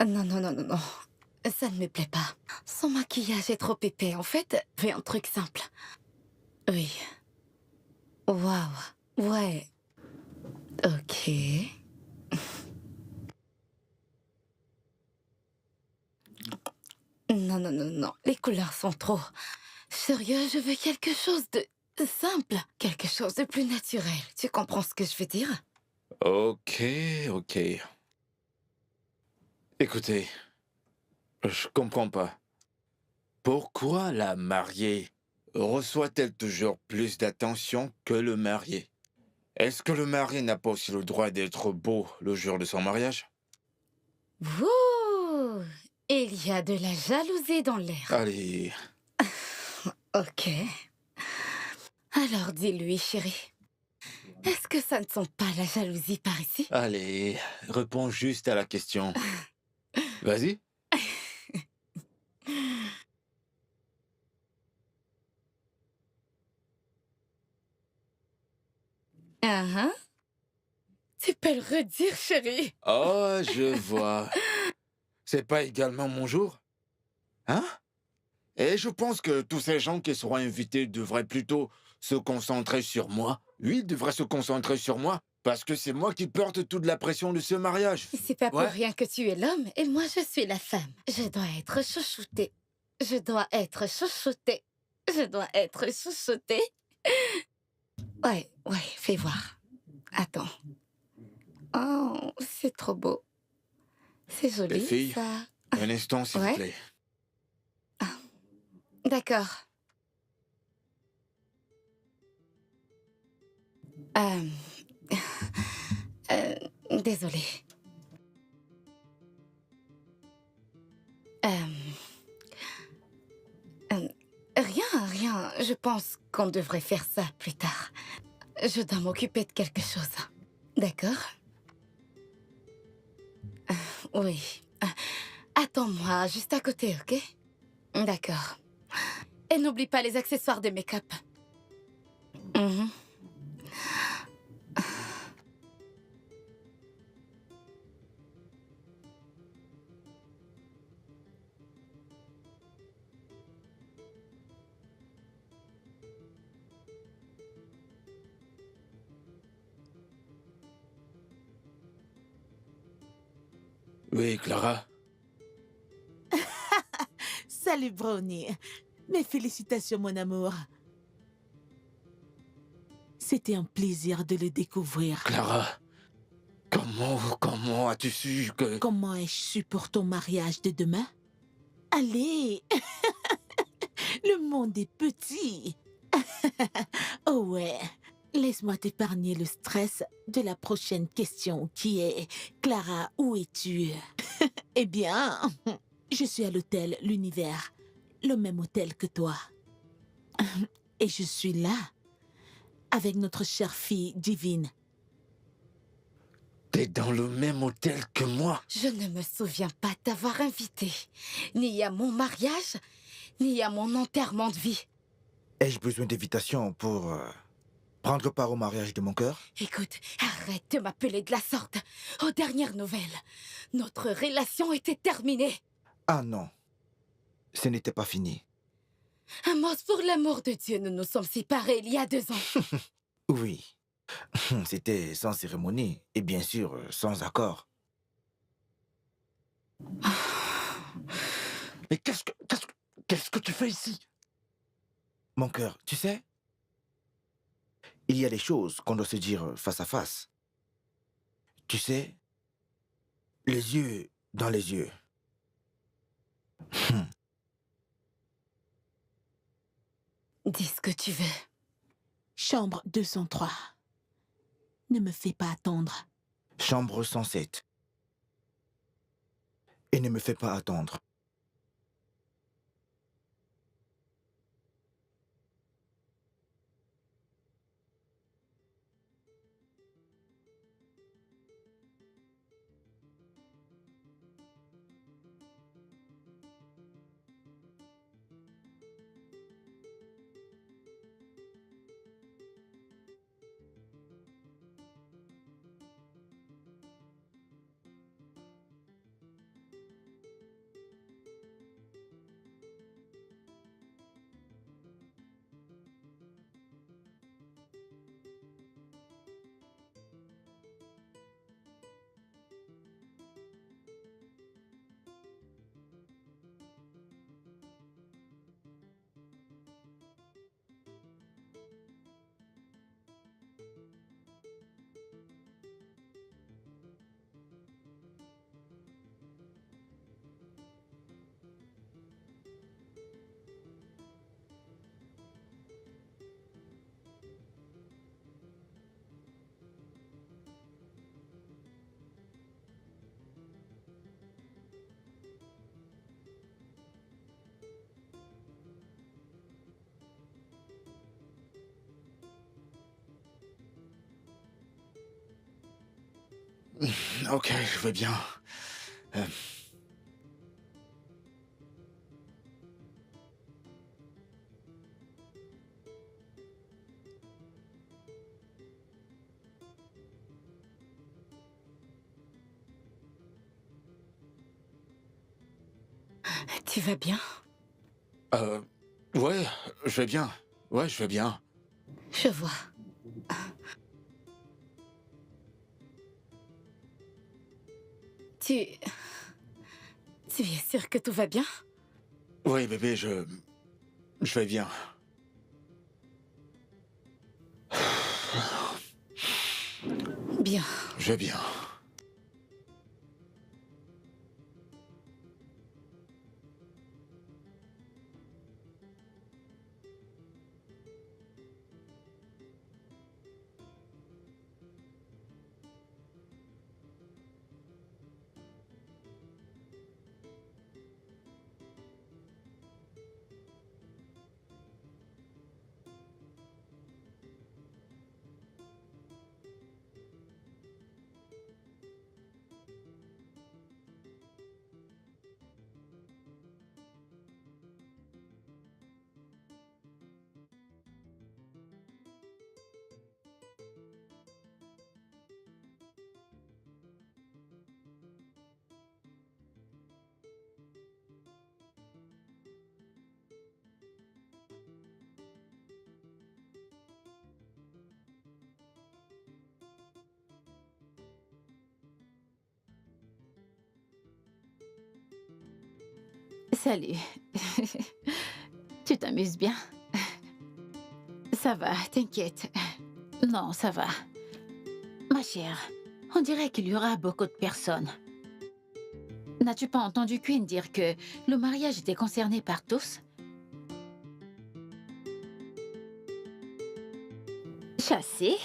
Non, non, non, non, non. Ça ne me plaît pas. Son maquillage est trop épais. En fait, fais un truc simple. Oui. Waouh. Ouais. Ok. Non, non, non, non. Les couleurs sont trop. Sérieux, je veux quelque chose de simple. Quelque chose de plus naturel. Tu comprends ce que je veux dire? Ok, ok. Écoutez, je comprends pas. Pourquoi la mariée reçoit-elle toujours plus d'attention que le marié? Est-ce que le marié n'a pas aussi le droit d'être beau le jour de son mariage? Ouh! Il y a de la jalousie dans l'air. Allez, Ok. Alors dis-lui, chérie. Est-ce que ça ne sent pas la jalousie par ici? allez, réponds juste à la question. Vas-y. Ah, tu peux le redire, chérie. Oh, je vois. C'est pas également mon jour? Hein? Et je pense que tous ces gens qui seront invités devraient plutôt se concentrer sur moi. Oui, ils devraient se concentrer sur moi, parce que c'est moi qui porte toute la pression de ce mariage. C'est pas pour Ouais. rien que tu es l'homme et moi je suis la femme. Je dois être chouchoutée. Je dois être chouchoutée. Je dois être chouchoutée. Ouais, fais voir. Attends. Oh, c'est trop beau. C'est joli, Les filles, ça. Un instant, s'il Ouais. vous plaît. D'accord. Euh... Désolée. Rien. Je pense qu'on devrait faire ça plus tard. Je dois m'occuper de quelque chose. D'accord? Oui. Attends-moi, juste à côté, ok? D'accord. Et n'oublie pas les accessoires de make-up. Mhm. Oui, Clara. Salut, Brownie. Mes félicitations, mon amour. C'était un plaisir de le découvrir. Clara, comment as-tu su que... Comment ai-je su pour ton mariage de demain? Allez! Le monde est petit. Oh ouais. Laisse-moi t'épargner le stress de la prochaine question qui est... Clara, où es-tu? Eh bien, je suis à l'hôtel L'Univers, le même hôtel que toi. Et je suis là, avec notre chère fille divine. T'es dans le même hôtel que moi? Je ne me souviens pas t'avoir invité, ni à mon mariage, ni à mon enterrement de vie. Ai-je besoin d'invitation pour prendre part au mariage de mon cœur? Écoute, arrête de m'appeler de la sorte. Aux dernières nouvelles, notre relation était terminée. Ah non, ce n'était pas fini. Amos, pour l'amour de Dieu, nous nous sommes séparés il y a 2 ans. Oui, c'était sans cérémonie et bien sûr sans accord. Mais qu'est-ce que tu fais ici? Mon cœur, tu sais, il y a des choses qu'on doit se dire face à face. Tu sais, les yeux dans les yeux. Dis ce que tu veux. Chambre 203. Ne me fais pas attendre. Chambre 107. Et ne me fais pas attendre. Ok, je vais bien. Tu vas bien? Ouais, je vais bien. Ouais, je vais bien. Je vois. Tu es sûr que tout va bien? Oui, bébé, je vais bien. Bien. Je vais bien. Salut. Tu t'amuses bien? Ça va, t'inquiète. Non, ça va. Ma chère, on dirait qu'il y aura beaucoup de personnes. N'as-tu pas entendu Queen dire que le mariage était concerné par tous? Chassé?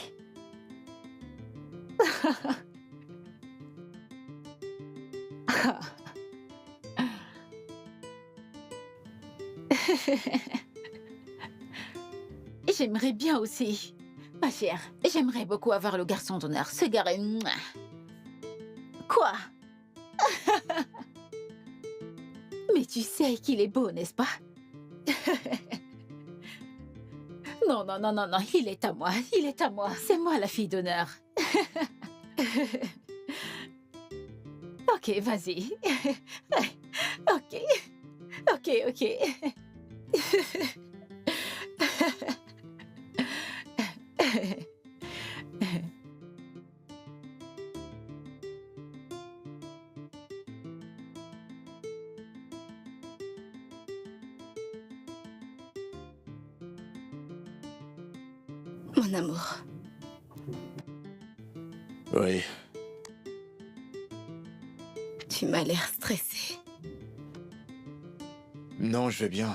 J'aimerais bien aussi. Ma chère, j'aimerais beaucoup avoir le garçon d'honneur. Ce gars est... Quoi? Mais tu sais qu'il est beau, n'est-ce pas? Non, non, non, non, non, il est à moi, il est à moi. C'est moi la fille d'honneur. Ok, vas-y. Ok, ok, ok. Mon amour, Oui. tu m'as l'air stressé. Non, je vais bien.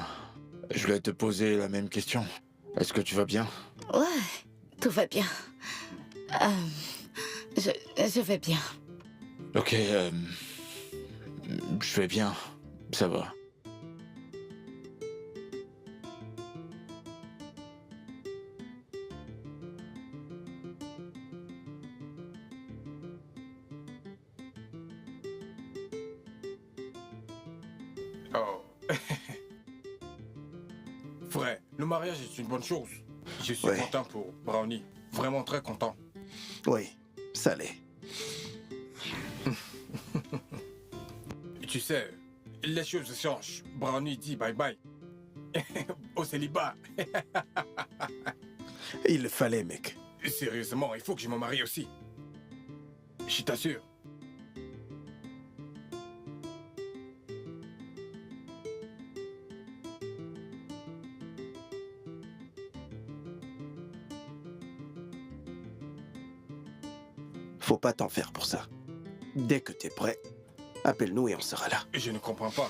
Je voulais te poser la même question. Est-ce que tu vas bien? Ouais, tout va bien. Je vais bien. Ok, je vais bien. Ça va. Oh. Frère, le mariage est une bonne chose. Je suis Ouais. content pour Brownie. Vraiment très content. Oui, ça l'est. Tu sais, les choses changent. Brownie dit bye bye. Au célibat. Il le fallait, mec. Sérieusement, il faut que je me marie aussi. Je t'assure. Faut pas t'en faire pour ça. Dès que t'es prêt, appelle-nous et on sera là. Je ne comprends pas.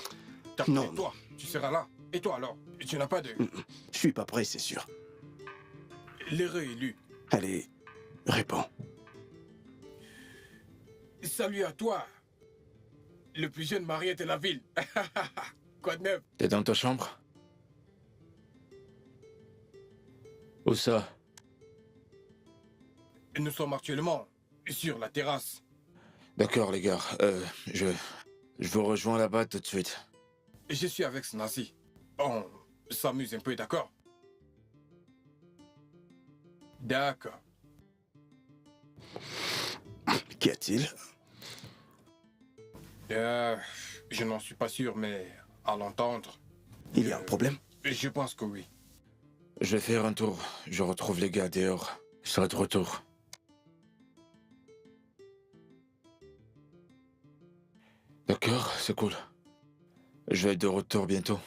Non, Toi, tu seras là. Et toi alors? Tu n'as pas de... Je suis pas prêt, c'est sûr. L'heureux élu. Allez, réponds. Salut à toi. Le plus jeune marié de la ville. Quoi de neuf? T'es dans ta chambre? Où ça? Nous sommes actuellement sur la terrasse. D'accord, les gars. Je vous rejoins là-bas tout de suite. Je suis avec Snazi. On s'amuse un peu, d'accord? D'accord. Qu'y a-t-il? Je n'en suis pas sûr, mais à l'entendre... Il y a un problème? Je pense que oui. Je vais faire un tour. Je retrouve les gars dehors. Je serai de retour. D'accord, c'est cool. Je vais être de retour bientôt.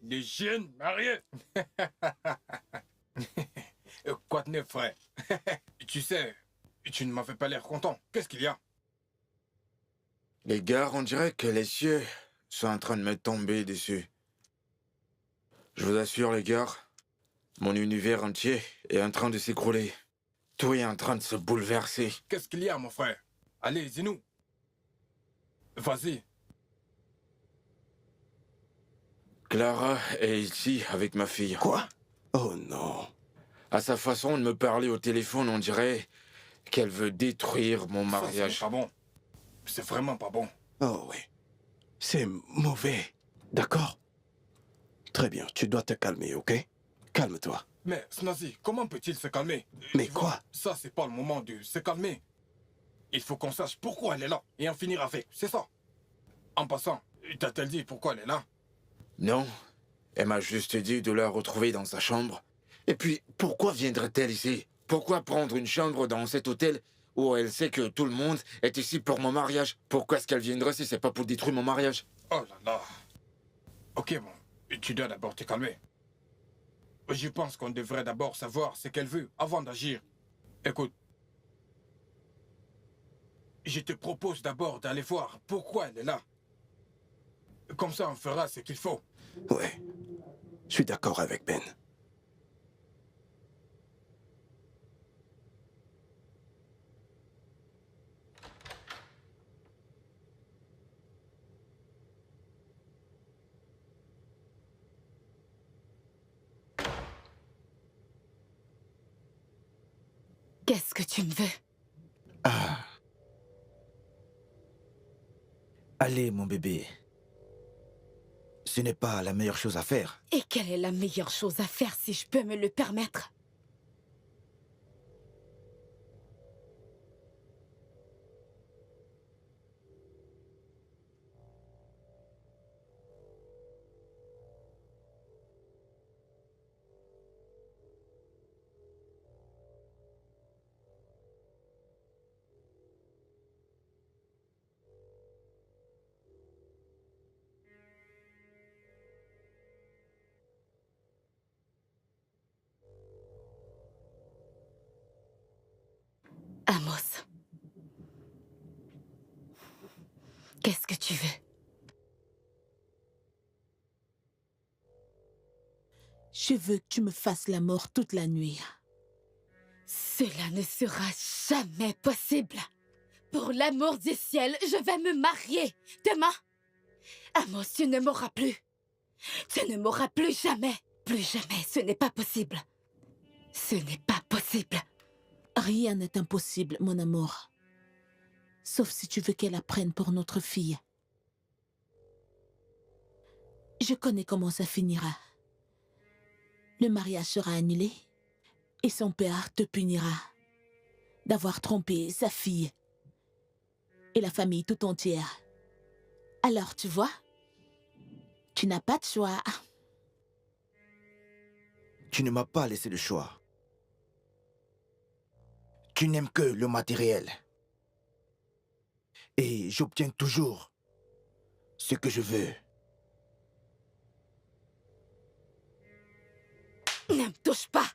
Les jeunes mariés. Quoi de neuf, frère? Tu sais, tu ne m'avais pas l'air content. Qu'est-ce qu'il y a? Les gars, on dirait que les cieux sont en train de me tomber dessus. Je vous assure, les gars, mon univers entier est en train de s'écrouler. Tout est en train de se bouleverser. Qu'est-ce qu'il y a, mon frère? Allez, dis-nous. Vas-y. Clara est ici avec ma fille. Quoi? Oh non. À sa façon de me parler au téléphone, on dirait qu'elle veut détruire mon Ça, mariage. c'est pas bon. C'est vraiment pas bon. Oh oui. C'est mauvais. D'accord? Très bien, tu dois te calmer, ok? Calme-toi. Mais Snazi, comment peut-il se calmer? Mais Tu vois, quoi? Ça, c'est pas le moment de se calmer. Il faut qu'on sache pourquoi elle est là et en finir avec. C'est ça. En passant, t'a-t-elle dit pourquoi elle est là? Non, elle m'a juste dit de la retrouver dans sa chambre. Et puis, pourquoi viendrait-elle ici? Pourquoi prendre une chambre dans cet hôtel où elle sait que tout le monde est ici pour mon mariage? Pourquoi est-ce qu'elle viendrait si c'est pas pour détruire mon mariage? Oh là là. Ok, bon. Tu dois d'abord te calmer. Je pense qu'on devrait d'abord savoir ce qu'elle veut avant d'agir. Écoute. Je te propose d'abord d'aller voir pourquoi elle est là. Comme ça, on fera ce qu'il faut. Ouais. Je suis d'accord avec Ben. Qu'est-ce que tu me veux? Ah. Allez, mon bébé. Ce n'est pas la meilleure chose à faire. Et quelle est la meilleure chose à faire si je peux me le permettre? Amos. Qu'est-ce que tu veux? Je veux que tu me fasses la mort toute la nuit. Cela ne sera jamais possible. Pour l'amour du ciel, je vais me marier demain. Amos, tu ne m'auras plus. Tu ne m'auras plus jamais. Plus jamais, ce n'est pas possible. Ce n'est pas possible. Rien n'est impossible, mon amour. Sauf si tu veux qu'elle apprenne pour notre fille. Je connais comment ça finira. Le mariage sera annulé et son père te punira d'avoir trompé sa fille et la famille tout entière. Alors, tu vois, tu n'as pas de choix. Tu ne m'as pas laissé le choix. Tu n'aimes que le matériel. Et j'obtiens toujours ce que je veux. Ne me touche pas.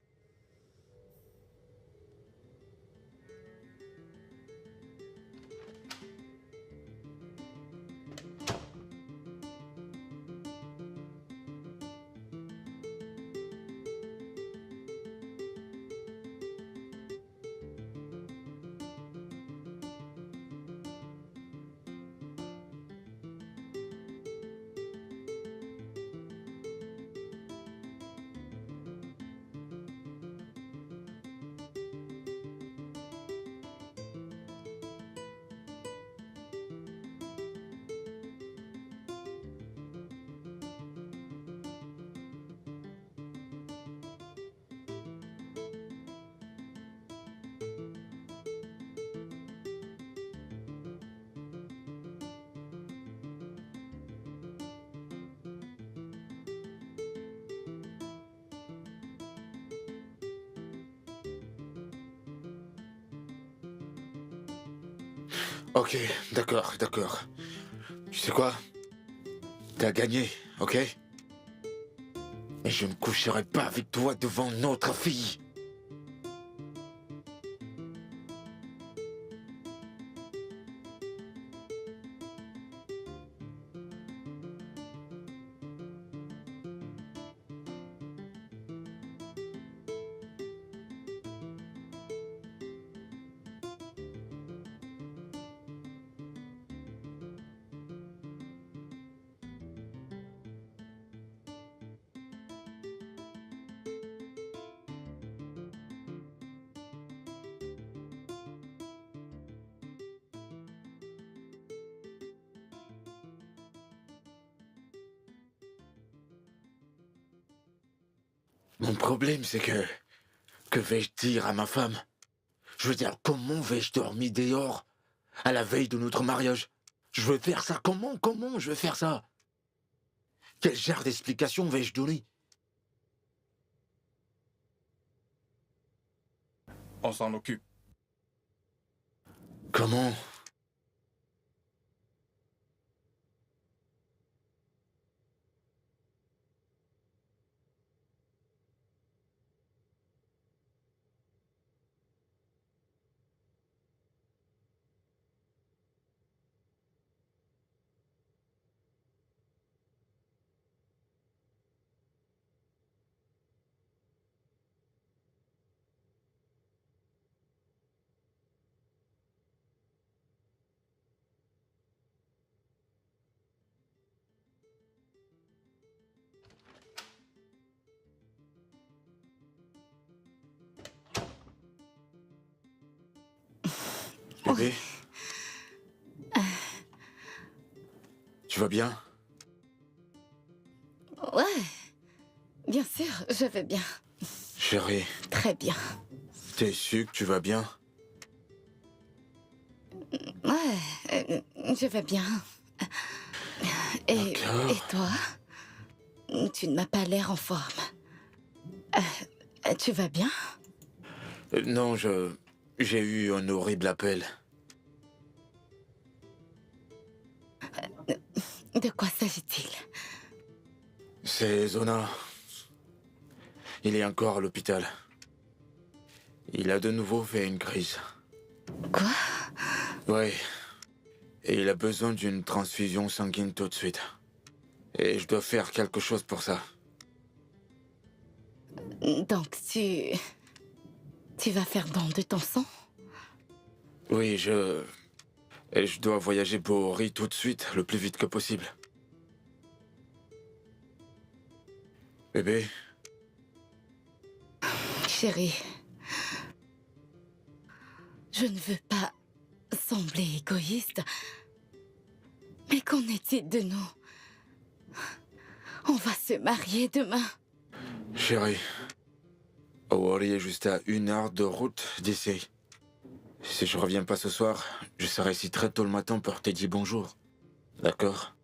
Ok, d'accord, d'accord. Tu sais quoi? T'as gagné, ok? Mais je ne coucherai pas avec toi devant notre fille. Mon problème, c'est que... Que vais-je dire à ma femme? Je veux dire, comment vais-je dormir dehors à la veille de notre mariage? Je veux faire ça, comment je vais faire ça? Quel genre d'explication vais-je donner? On s'en occupe. Comment? Bébé? Tu vas bien? Ouais, bien sûr, je vais bien. Chérie, Très bien. t'es sûr que tu vas bien? Ouais, je vais bien. Et, D'accord. et toi? Tu ne m'as pas l'air en forme. Tu vas bien? Non, j'ai eu un horrible appel. De quoi s'agit-il? C'est Zona. Il est encore à l'hôpital. Il a de nouveau fait une crise. Quoi? Oui. Et il a besoin d'une transfusion sanguine tout de suite. Et je dois faire quelque chose pour ça. Donc tu vas faire don de ton sang? Oui, et je dois voyager pour Ori tout de suite, le plus vite que possible. Bébé, Chérie, je ne veux pas sembler égoïste, mais qu'en est-il de nous? On va se marier demain. chérie. Ori est juste à 1 heure de route d'ici. Si je reviens pas ce soir, je serai ici très tôt le matin pour te dire bonjour. D'accord?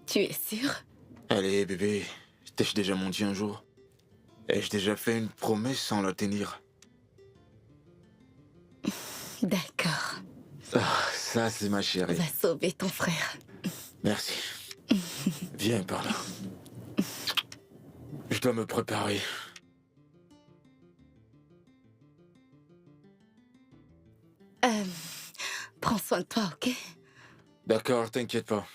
Tu es sûr? Allez, bébé, t'ai-je déjà menti un jour? Ai-je déjà fait une promesse sans la tenir? D'accord. Ah, ça, c'est ma chérie. Va sauver ton frère. Merci. Viens par là. Je dois me préparer. Prends soin de toi, ok? D'accord, t'inquiète pas.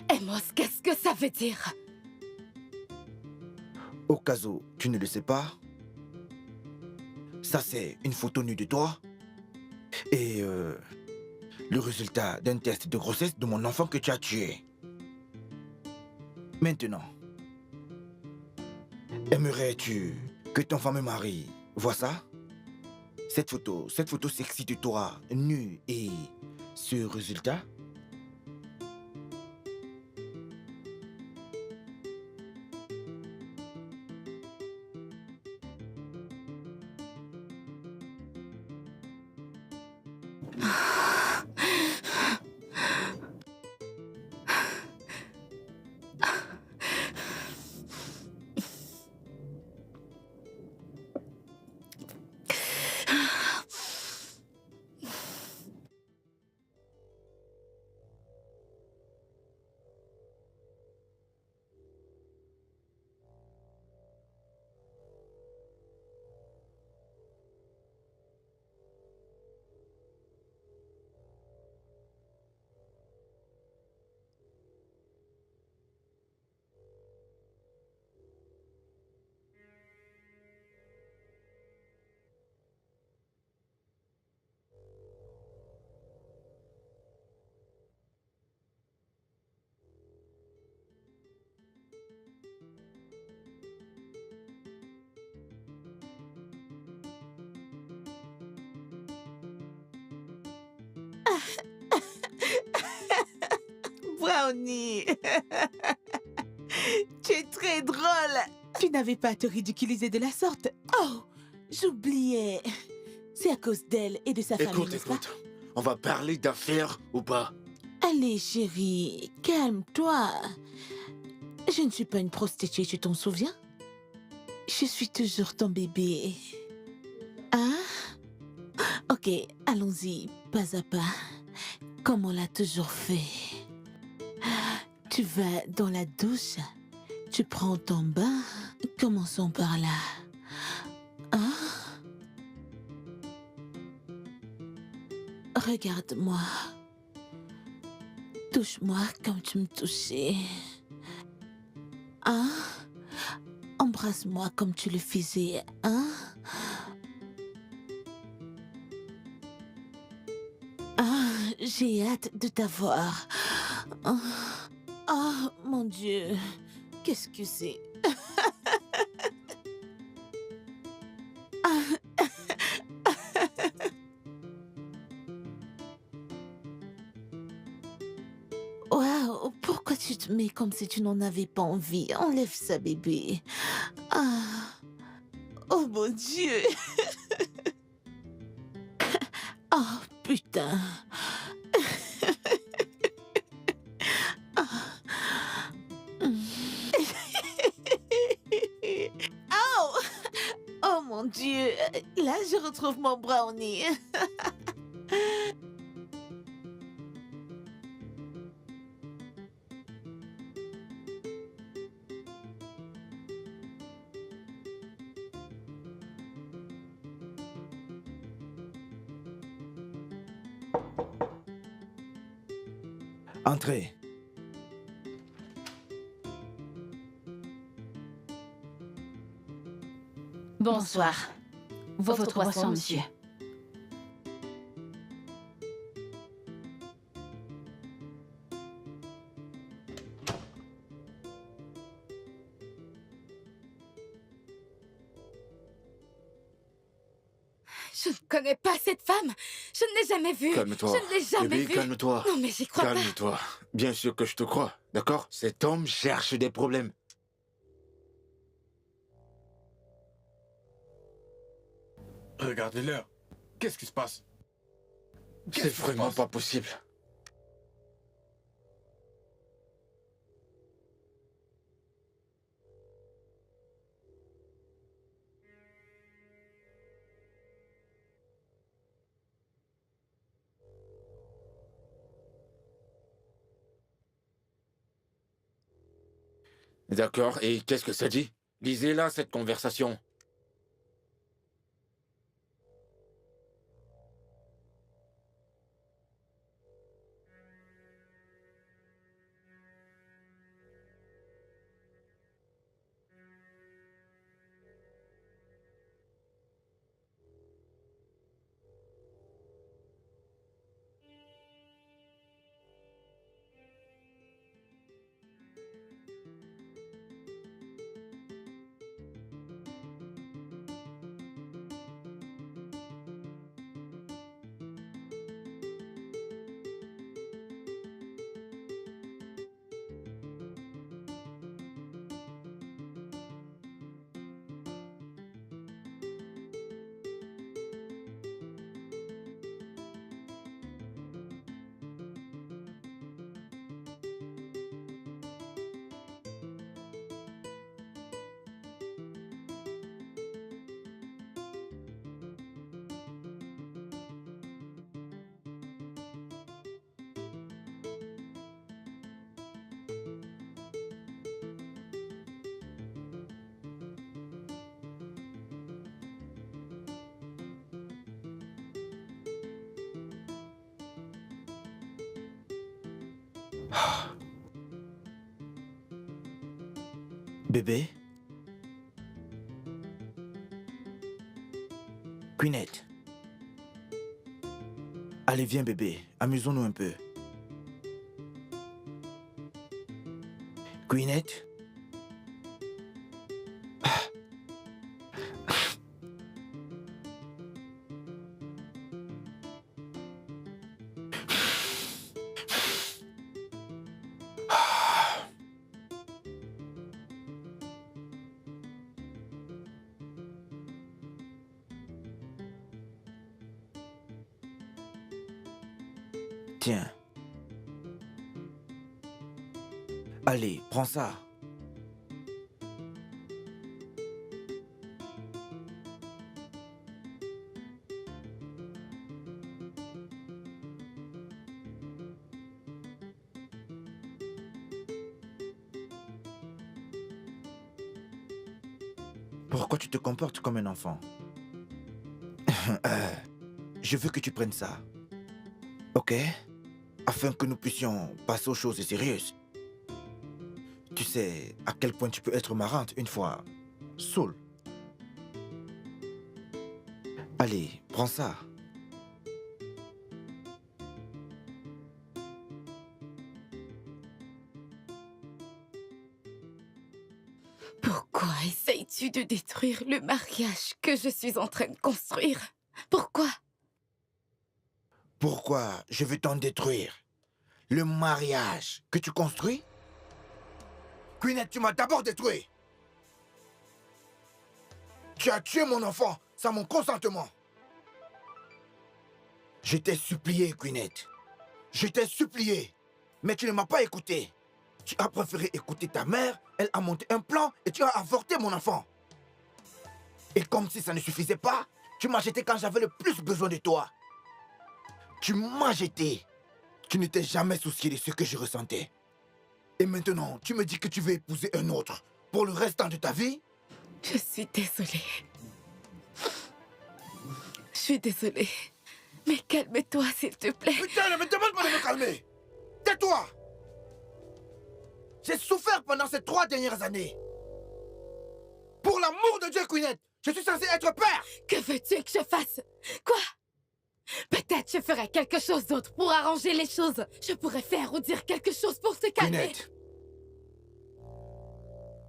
Amos, qu'est-ce que ça veut dire? Au cas où tu ne le sais pas, ça c'est une photo nue de toi et le résultat d'un test de grossesse de mon enfant que tu as tué. Maintenant, aimerais-tu que ton fameux mari voit ça? Cette photo sexy de toi, nue et ce résultat? Brownie, tu es très drôle. Tu n'avais pas à te ridiculiser de la sorte. Oh, j'oubliais. C'est à cause d'elle et de sa famille, Écoute, n'est-ce pas? écoute. On va parler d'affaires ou pas? Allez, chérie, calme-toi. Je ne suis pas une prostituée, tu t'en souviens? Je suis toujours ton bébé. Hein? Ok, allons-y, pas à pas, comme on l'a toujours fait. Tu vas dans la douche, tu prends ton bain. Commençons par là. Hein? Regarde-moi. Touche-moi comme tu me touchais. Hein? Embrasse-moi comme tu le faisais, hein? Ah, j'ai hâte de t'avoir. Oh, mon Dieu. Qu'est-ce que c'est? Waouh, pourquoi tu te mets comme si tu n'en avais pas envie? Enlève ça, bébé. Ah. Oh mon Dieu. Oh putain. Oh! Oh mon Dieu. Là, je retrouve mon brownie. Entrez. Bonsoir. Votre boisson, monsieur. Je ne connais pas cette femme. Je ne l'ai jamais vue. Calme-toi. Je ne l'ai jamais Bébé, vue. calme-toi. Non, mais j'y crois pas. Calme-toi. Bien sûr que je te crois, d'accord? Cet homme cherche des problèmes. Regardez l'heure. Qu'est-ce qui se passe? Qu'est-ce C'est qui se vraiment passe? pas possible. D'accord, et qu'est-ce que ça dit? Lisez-la, cette conversation. Bébé? Queenette. Allez, viens bébé, amusons-nous un peu. Queenette? Tiens. Allez, prends ça. Pourquoi tu te comportes comme un enfant? Je veux que tu prennes ça. Ok? Afin que nous puissions passer aux choses sérieuses. Tu sais à quel point tu peux être marrante une fois saoul. Allez, prends ça. Pourquoi essayes-tu de détruire le mariage que je suis en train de construire? Pourquoi? Pourquoi je veux t'en détruire? Le mariage que tu construis? Queenette, tu m'as d'abord détruit. Tu as tué mon enfant sans mon consentement. Je t'ai supplié, Queenette. Je t'ai supplié. Mais tu ne m'as pas écouté. Tu as préféré écouter ta mère, elle a monté un plan et tu as avorté mon enfant. Et comme si ça ne suffisait pas, tu m'as jeté quand j'avais le plus besoin de toi. Tu m'as jeté. Tu ne t'es jamais soucié de ce que je ressentais. Et maintenant, tu me dis que tu veux épouser un autre pour le restant de ta vie? Je suis désolée. Je suis désolée. Mais calme-toi, s'il te plaît. Putain, ne me demande pas de me calmer. Tais-toi. J'ai souffert pendant ces 3 dernières années. Pour l'amour de Dieu, Queenette, je suis censé être père. Que veux-tu que je fasse? Quoi? Peut-être je ferai quelque chose d'autre pour arranger les choses. Je pourrais faire ou dire quelque chose pour se calmer. Queenette,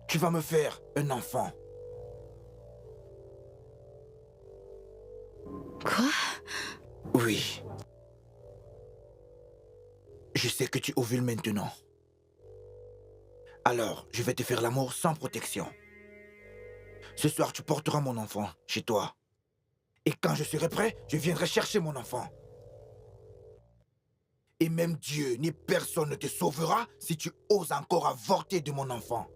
tu vas me faire un enfant. Quoi? Oui. Je sais que tu ovules maintenant. Alors, je vais te faire l'amour sans protection. Ce soir, tu porteras mon enfant chez toi. Et quand je serai prêt, je viendrai chercher mon enfant. Et même Dieu ni personne ne te sauvera si tu oses encore avorter de mon enfant.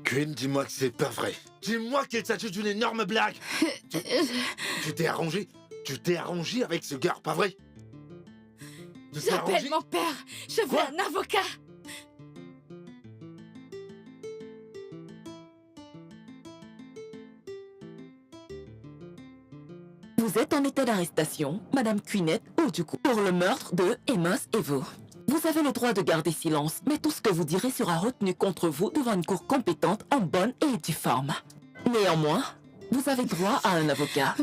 Queen, dis-moi que c'est pas vrai. Dis-moi qu'il s'agit d'une énorme blague. Tu t'es arrangé? Tu t'es arrangé avec ce gars, pas vrai? Tu t'es J'appelle arrangé? mon père. Je veux Quoi? un avocat. Vous êtes en état d'arrestation, Madame Queenette Ojukwu, pour le meurtre de Amos Evo. Vous avez le droit de garder silence, mais tout ce que vous direz sera retenu contre vous devant une cour compétente en bonne et due forme. Néanmoins, vous avez droit à un avocat.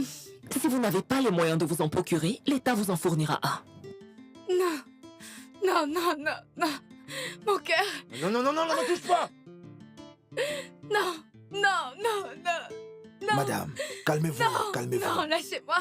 Si vous n'avez pas les moyens de vous en procurer, l'État vous en fournira un. Non. Non, non, non, non. Mon cœur. Non, non, non, non, ne me touche pas! Non, non, non, non. Non. Madame, calmez-vous, Non, calmez-vous. non, lâchez-moi.